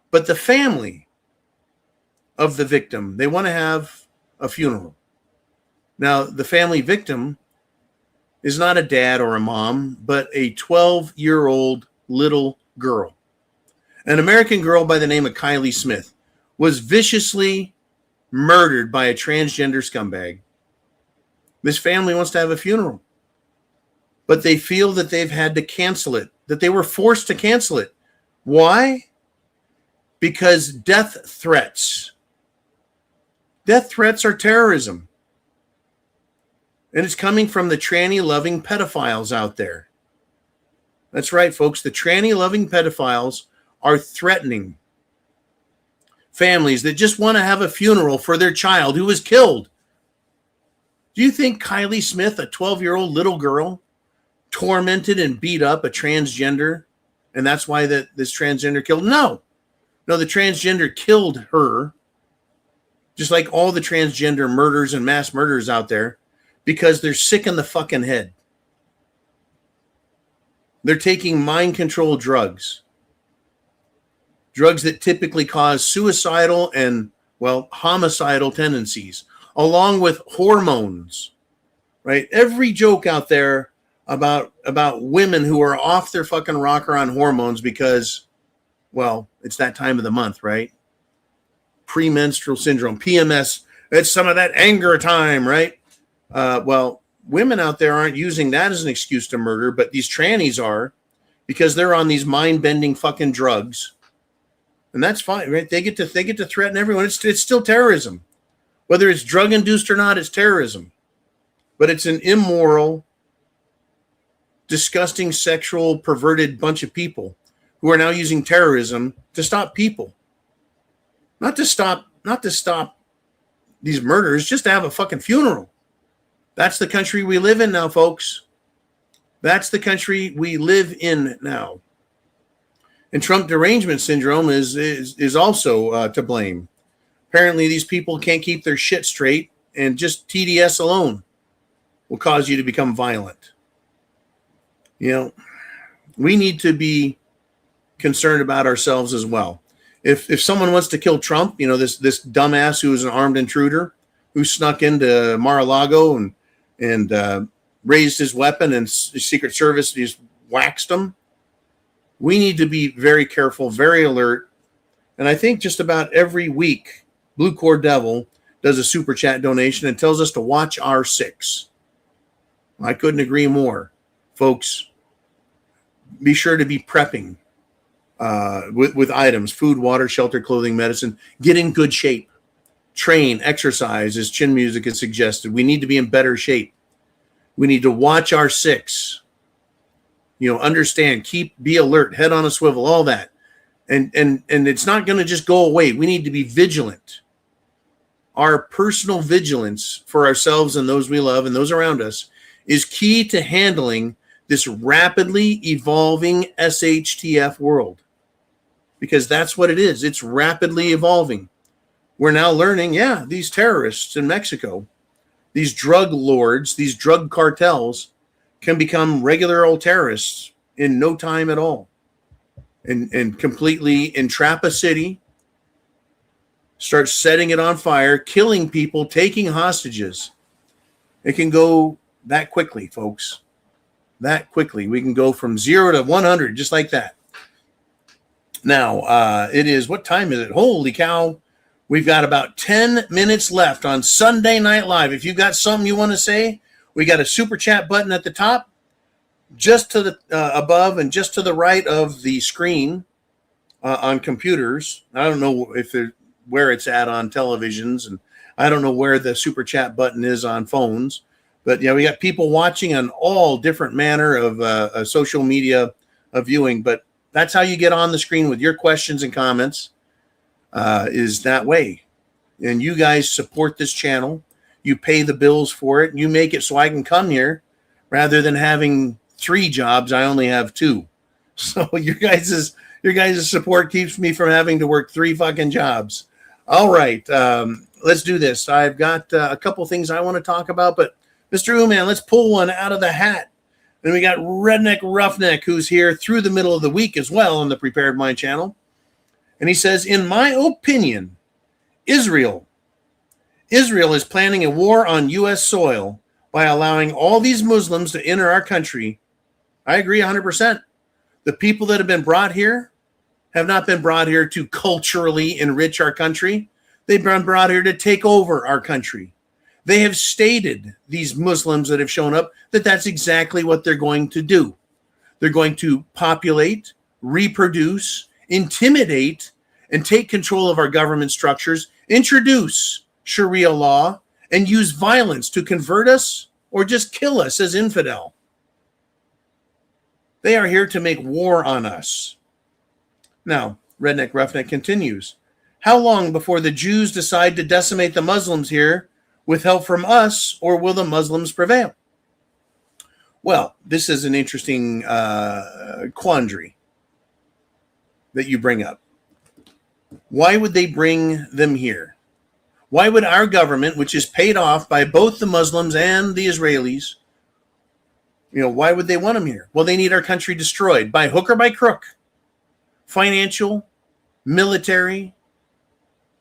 But the family of the victim, they want to have a funeral. Now, the family victim is not a dad or a mom, but a 12-year-old little girl. An American girl by the name of Kylie Smith was viciously murdered by a transgender scumbag. This family wants to have a funeral, but they feel that they've had to cancel it, that they were forced to cancel it. Why? Because death threats are terrorism. And it's coming from the tranny-loving pedophiles out there. That's right, folks. The tranny-loving pedophiles are threatening families that just want to have a funeral for their child who was killed. Do you think Kylie Smith, a 12-year-old little girl, tormented and beat up a transgender, and that's why this transgender killed? No, the transgender killed her, just like all the transgender murders and mass murders out there, because they're sick in the fucking head. They're taking mind control drugs that typically cause suicidal and, homicidal tendencies, along with hormones, right? Every joke out there about women who are off their fucking rocker on hormones because, it's that time of the month, right? Premenstrual syndrome, PMS, it's some of that anger time, right? Women out there aren't using that as an excuse to murder, but these trannies are, because they're on these mind-bending fucking drugs. And that's fine, right? They get to threaten everyone. It's still terrorism. Whether it's drug-induced or not, it's terrorism. But it's an immoral, disgusting, sexual, perverted bunch of people who are now using terrorism to stop people. Not to stop these murders, just to have a fucking funeral. That's the country we live in now, folks. That's the country we live in now. And Trump derangement syndrome is also to blame. Apparently, these people can't keep their shit straight, and just TDS alone will cause you to become violent. You know, we need to be concerned about ourselves as well. If someone wants to kill Trump, you know, this dumbass who is an armed intruder who snuck into Mar-a-Lago and raised his weapon, and Secret Service just waxed him. We need to be very careful, very alert. And I think just about every week, Blue Core Devil does a super chat donation and tells us to watch our six. I couldn't agree more. Folks, be sure to be prepping with items, food, water, shelter, clothing, medicine. Get in good shape. Train, exercise, as Chin Music has suggested. We need to be in better shape. We need to watch our six. You know, understand, be alert, head on a swivel, all that. And it's not going to just go away. We need to be vigilant. Our personal vigilance for ourselves and those we love and those around us is key to handling this rapidly evolving SHTF world. Because that's what it is. It's rapidly evolving. We're now learning, these terrorists in Mexico, these drug lords, these drug cartels can become regular old terrorists in no time at all, and completely entrap a city, start setting it on fire, killing people, taking hostages. It can go that quickly, folks. That quickly. We can go from 0 to 100 just like that. Now, it is, what time is it? Holy cow. We've got about 10 minutes left on Sunday Night Live. If you've got something you want to say, we got a super chat button at the top, just to the above and just to the right of the screen on computers. I don't know where it's at on televisions, and I don't know where the super chat button is on phones. But yeah, we got people watching on all different manner of social media viewing. But that's how you get on the screen with your questions and comments, is that way. And you guys support this channel. You pay the bills for it. And you make it so I can come here. Rather than having 3 jobs, I only have 2. So your guys' support keeps me from having to work 3 fucking jobs. All right, let's do this. I've got a couple things I want to talk about, but Mr. Ooman, let's pull one out of the hat. Then we got Redneck Roughneck, who's here through the middle of the week as well on the Prepared Mind channel. And he says, in my opinion, Israel is planning a war on U.S. soil by allowing all these Muslims to enter our country. I agree 100%. The people that have been brought here have not been brought here to culturally enrich our country. They've been brought here to take over our country. They have stated, these Muslims that have shown up, that that's exactly what they're going to do. They're going to populate, reproduce, intimidate, and take control of our government structures, introduce Sharia law, and use violence to convert us or just kill us as infidel. They are here to make war on us. Now, Redneck Roughneck continues. How long before the Jews decide to decimate the Muslims here with help from us, or will the Muslims prevail? Well, this is an interesting quandary that you bring up. Why would they bring them here? Why would our government, which is paid off by both the Muslims and the Israelis, why would they want them here? Well, they need our country destroyed by hook or by crook. Financial, military,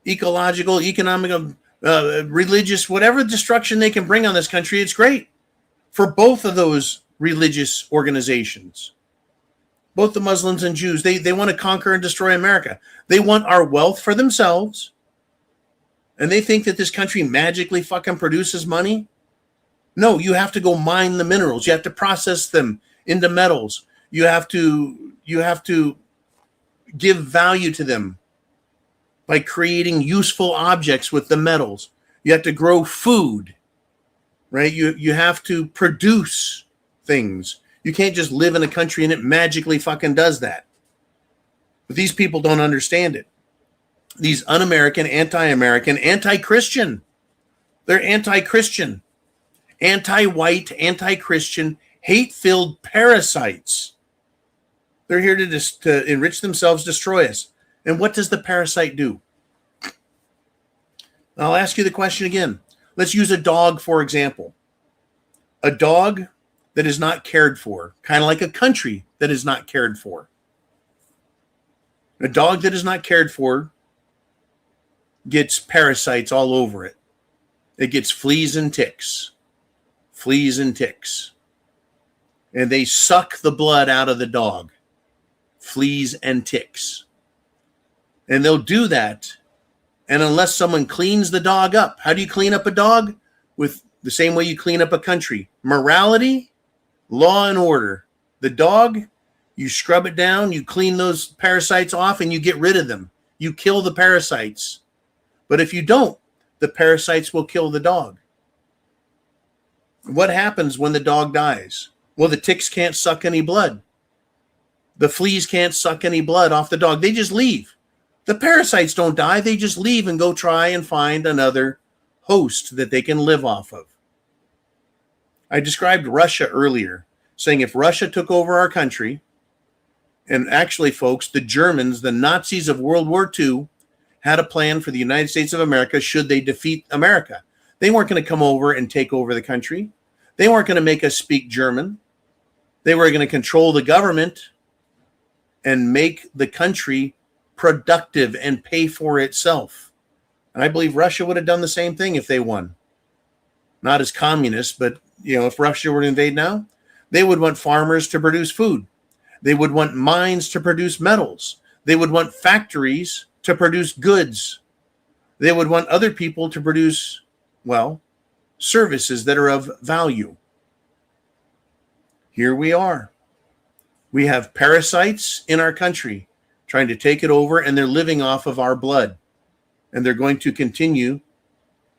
ecological, economic, religious, whatever destruction they can bring on this country, it's great for both of those religious organizations. Both the Muslims and Jews, they want to conquer and destroy America. They want our wealth for themselves. And they think that this country magically fucking produces money. No, you have to go mine the minerals. You have to process them into metals. You have to give value to them by creating useful objects with the metals. You have to grow food, right? You have to produce things. You can't just live in a country and it magically fucking does that. But these people don't understand it. These un-American, anti-American, anti-Christian. They're anti-Christian, anti-white, anti-Christian, hate-filled parasites. They're here to enrich themselves, destroy us. And what does the parasite do? I'll ask you the question again. Let's use a dog, for example. A dog that is not cared for, kind of like a country that is not cared for. A dog that is not cared for gets parasites all over it. It gets fleas and ticks. Fleas and ticks. And they suck the blood out of the dog. Fleas and ticks. And they'll do that. And unless someone cleans the dog up, how do you clean up a dog? With the same way you clean up a country. Morality, law and order. The dog, you scrub it down, you clean those parasites off, and you get rid of them. You kill the parasites. But if you don't, the parasites will kill the dog. What happens when the dog dies? Well, the ticks can't suck any blood. The fleas can't suck any blood off the dog. They just leave. The parasites don't die. They just leave and go try and find another host that they can live off of. I described Russia earlier, saying if Russia took over our country, and actually, folks, the Germans, the Nazis of World War II, had a plan for the United States of America should they defeat America. They weren't going to come over and take over the country. They weren't going to make us speak German. They were going to control the government and make the country productive and pay for itself. And I believe Russia would have done the same thing if they won. Not as communists, but if Russia were to invade now, they would want farmers to produce food. They would want mines to produce metals. They would want factories to produce goods. They would want other people to produce, services that are of value. Here we are. We have parasites in our country trying to take it over, and they're living off of our blood. And they're going to continue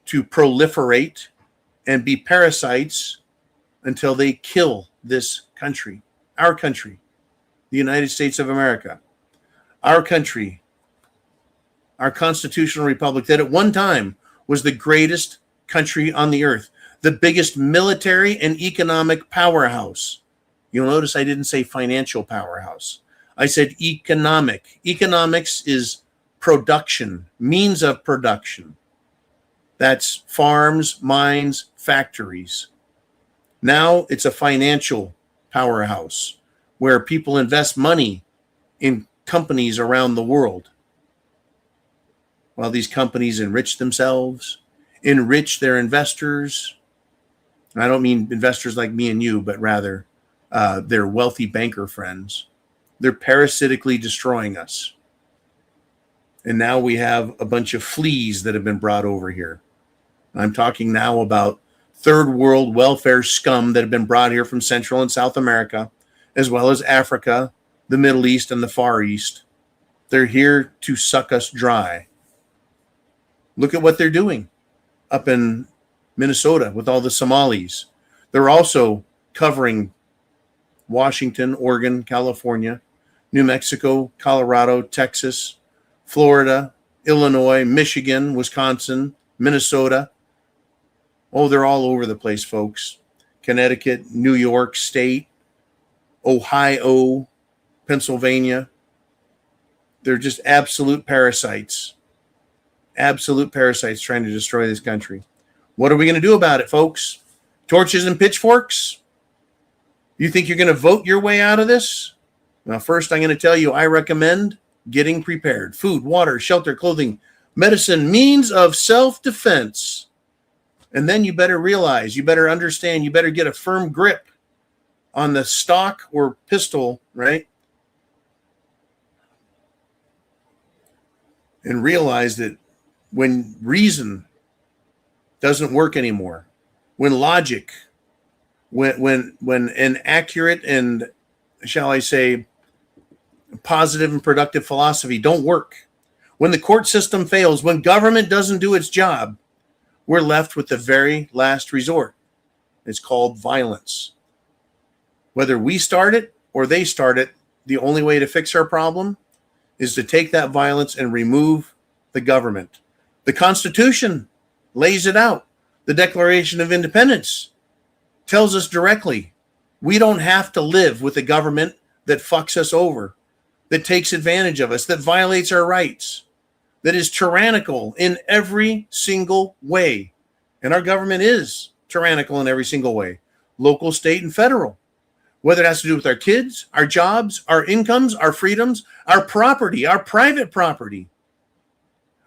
to proliferate and be parasites until they kill this country, our country, the United States of America, our country, our constitutional republic that at one time was the greatest country on the earth, the biggest military and economic powerhouse. You'll notice I didn't say financial powerhouse. I said economic. Economics is production, means of production. That's farms, mines, factories. Now it's a financial powerhouse where people invest money in companies around the world. While these companies enrich themselves, enrich their investors. And I don't mean investors like me and you, but rather their wealthy banker friends. They're parasitically destroying us. And now we have a bunch of fleas that have been brought over here. I'm talking now about third world welfare scum that have been brought here from Central and South America, as well as Africa, the Middle East, and the Far East. They're here to suck us dry. Look at what they're doing up in Minnesota with all the Somalis. They're also covering Washington, Oregon, California, New Mexico, Colorado, Texas, Florida, Illinois, Michigan, Wisconsin, Minnesota. Oh, they're all over the place, folks. Connecticut, New York State, Ohio, Pennsylvania. They're just absolute parasites. Absolute parasites trying to destroy this country. What are we going to do about it, folks? Torches and pitchforks? You think you're going to vote your way out of this? Now, first, I'm going to tell you, I recommend getting prepared. Food, water, shelter, clothing, medicine, means of self-defense. And then you better realize, you better understand, you better get a firm grip on the stock or pistol, right? And realize that when reason doesn't work anymore, when logic, when an accurate and, shall I say, positive and productive philosophy don't work, when the court system fails, when government doesn't do its job, we're left with the very last resort. It's called violence. Whether we start it or they start it, the only way to fix our problem is to take that violence and remove the government. The Constitution lays it out. The Declaration of Independence tells us directly, we don't have to live with a government that fucks us over, that takes advantage of us, that violates our rights, that is tyrannical in every single way. And our government is tyrannical in every single way, local, state, and federal. Whether it has to do with our kids, our jobs, our incomes, our freedoms, our property, our private property,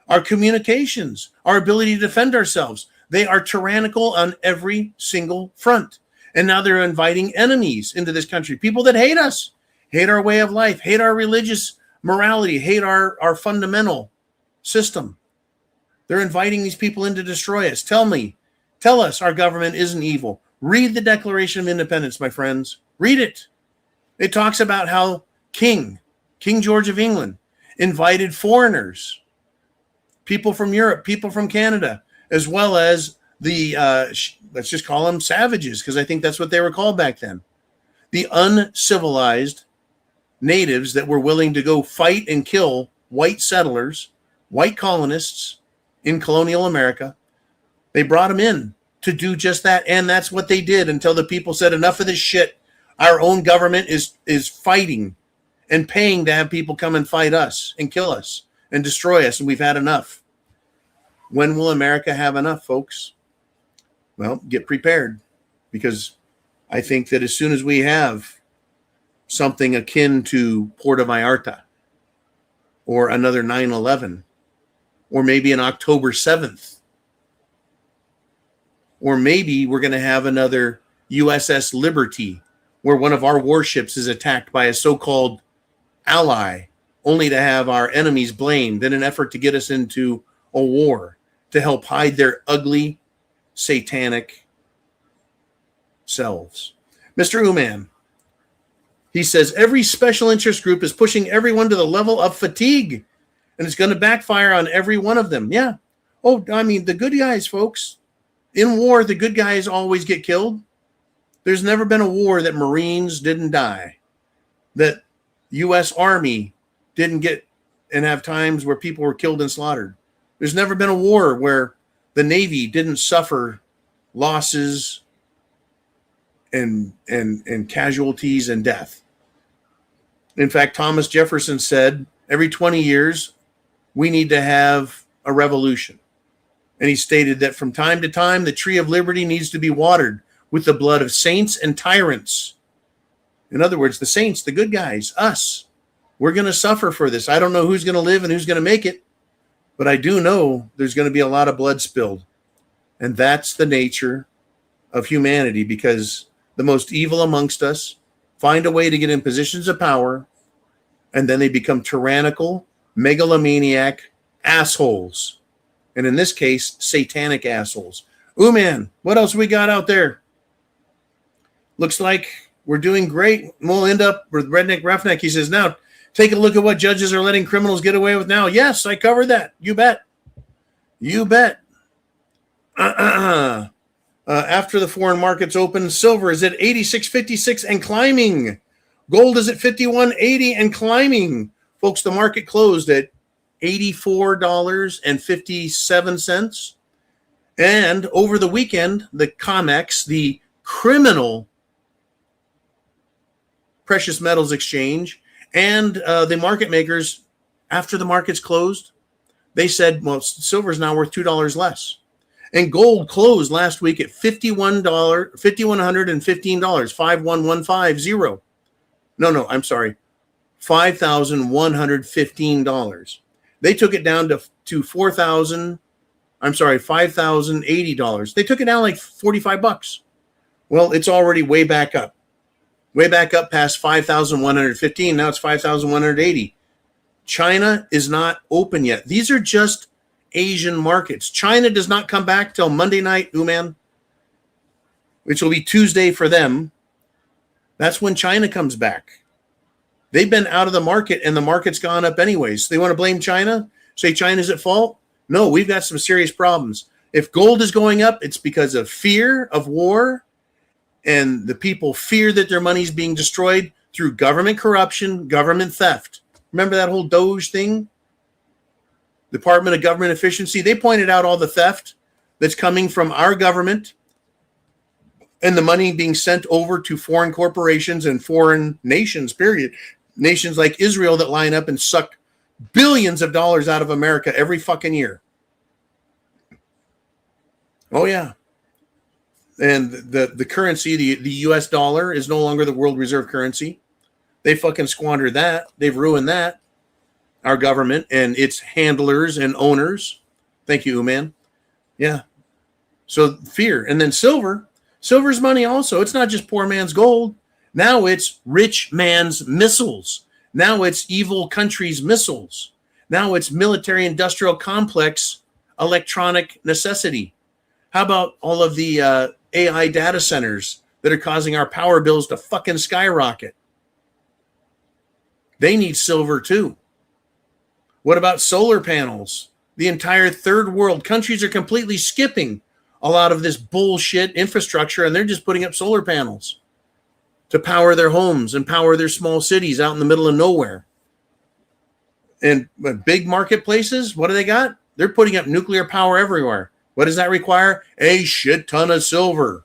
our communications, our ability to defend ourselves. They are tyrannical on every single front. And now they're inviting enemies into this country, people that hate us, hate our way of life, hate our religious morality, hate our fundamental system. They're inviting these people in to destroy us. Tell us our government isn't evil. Read the Declaration of Independence, my friends. Read it. It talks about how King George of England invited foreigners, people from Europe, people from Canada, as well as the, let's just call them savages, because I think that's what they were called back then. The uncivilized natives that were willing to go fight and kill white settlers, white colonists in colonial America. They brought them in to do just that. And that's what they did until the people said, enough of this shit. Our own government is fighting and paying to have people come and fight us and kill us and destroy us. And we've had enough. When will America have enough, folks? Well, get prepared, because I think that as soon as we have something akin to Puerto Vallarta or another 9/11 or maybe an October 7th, or maybe we're going to have another USS Liberty where one of our warships is attacked by a so-called ally, only to have our enemies blamed in an effort to get us into a war to help hide their ugly, satanic selves. Mr. Uman, he says, every special interest group is pushing everyone to the level of fatigue, and it's going to backfire on every one of them. Yeah. Oh, I mean, the good guys, folks. In war, the good guys always get killed. There's never been a war that Marines didn't die, that U.S. Army didn't get and have times where people were killed and slaughtered. There's never been a war where the Navy didn't suffer losses and casualties and death. In fact, Thomas Jefferson said, every 20 years, we need to have a revolution. And he stated that from time to time, the tree of liberty needs to be watered with the blood of saints and tyrants. In other words, the saints, the good guys, us. We're going to suffer for this. I don't know who's going to live and who's going to make it, but I do know there's going to be a lot of blood spilled. And that's the nature of humanity, because the most evil amongst us find a way to get in positions of power, and then they become tyrannical, megalomaniac assholes. And in this case, satanic assholes. Ooh, man, what else we got out there? Looks like we're doing great. We'll end up with Redneck Roughneck. He says, now, take a look at what judges are letting criminals get away with now. Yes, I covered that. You bet. You bet. After the foreign markets open, silver is at 86.56 and climbing. Gold is at 51.80 and climbing. Folks, the market closed at $84.57. And over the weekend, the COMEX, the criminal precious metals exchange, and the market makers, after the markets closed, they said, well, silver is now worth $2 less. And gold closed last week at $5,115, 51150. No, I'm sorry, $5,115. They took it down to $5,080. They took it down like $45. Well, it's already way back up past 5,115. Now it's 5,180. China is not open yet. These are just Asian markets. China does not come back till Monday night, Uman, which will be Tuesday for them. That's when China comes back. They've been out of the market, and the market's gone up anyways. They want to blame China? Say China's at fault? No, we've got some serious problems. If gold is going up, it's because of fear of war, and the people fear that their money is being destroyed through government corruption, government theft. Remember that whole Doge thing? Department of Government Efficiency. They pointed out all the theft that's coming from our government and the money being sent over to foreign corporations and foreign nations, period. Nations like Israel that line up and suck billions of dollars out of America every fucking year. Oh, yeah. And the currency, the US dollar, is no longer the world reserve currency. They fucking squandered that. They've ruined that. Our government and its handlers and owners. Thank you, man. Yeah. So fear. And then silver. Silver's money also. It's not just poor man's gold. Now it's rich man's missiles. Now it's evil countries' missiles. Now it's military industrial complex electronic necessity. How about all of the AI data centers that are causing our power bills to fucking skyrocket? They need silver too. What about solar panels? The entire third world countries are completely skipping a lot of this bullshit infrastructure, and they're just putting up solar panels to power their homes and power their small cities out in the middle of nowhere. And big marketplaces, what do they got? They're putting up nuclear power everywhere. What does that require? A shit ton of silver.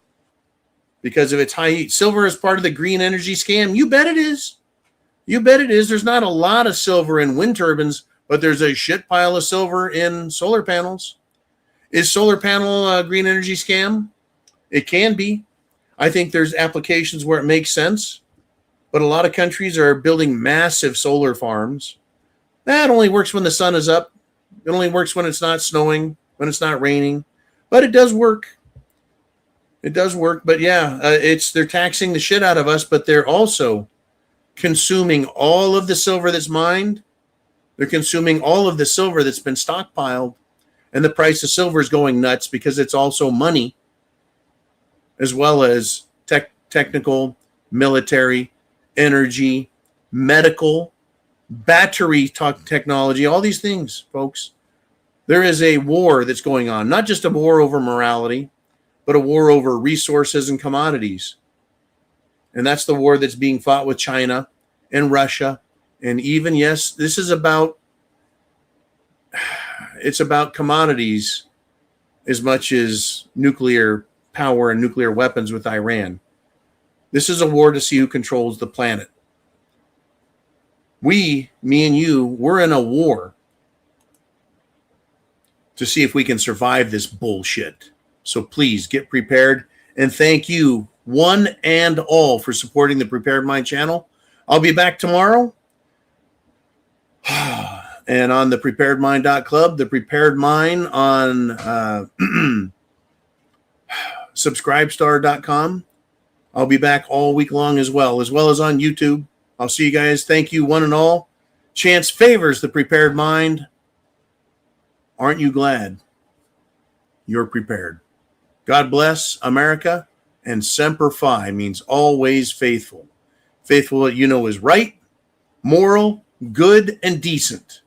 Because of its high heat. Silver is part of the green energy scam. You bet it is. You bet it is. There's not a lot of silver in wind turbines, but there's a shit pile of silver in solar panels. Is solar panel a green energy scam? It can be. I think there's applications where it makes sense, but a lot of countries are building massive solar farms. That only works when the sun is up. It only works when it's not snowing, when it's not raining, but it does work. It does work, but yeah, they're taxing the shit out of us, but they're also consuming all of the silver that's mined. They're consuming all of the silver that's been stockpiled, and the price of silver is going nuts because it's also money, as well as technical, military, energy, medical, battery technology, all these things, folks. There is a war that's going on, not just a war over morality, but a war over resources and commodities. And that's the war that's being fought with China and Russia. And even, yes, this is about, it's about commodities as much as nuclear power and nuclear weapons with Iran. This is a war to see who controls the planet. Me and you, we're in a war to see if we can survive this bullshit. So please get prepared. And thank you, one and all, for supporting the Prepared Mind channel. I'll be back tomorrow. And on the preparedmind.club, the Prepared Mind on subscribestar.com. I'll be back all week long as well as on YouTube. I'll see you guys. Thank you, one and all. Chance favors the Prepared Mind. Aren't you glad you're prepared? God bless America, and Semper Fi means always faithful. Faithful that you know is right, moral, good, and decent.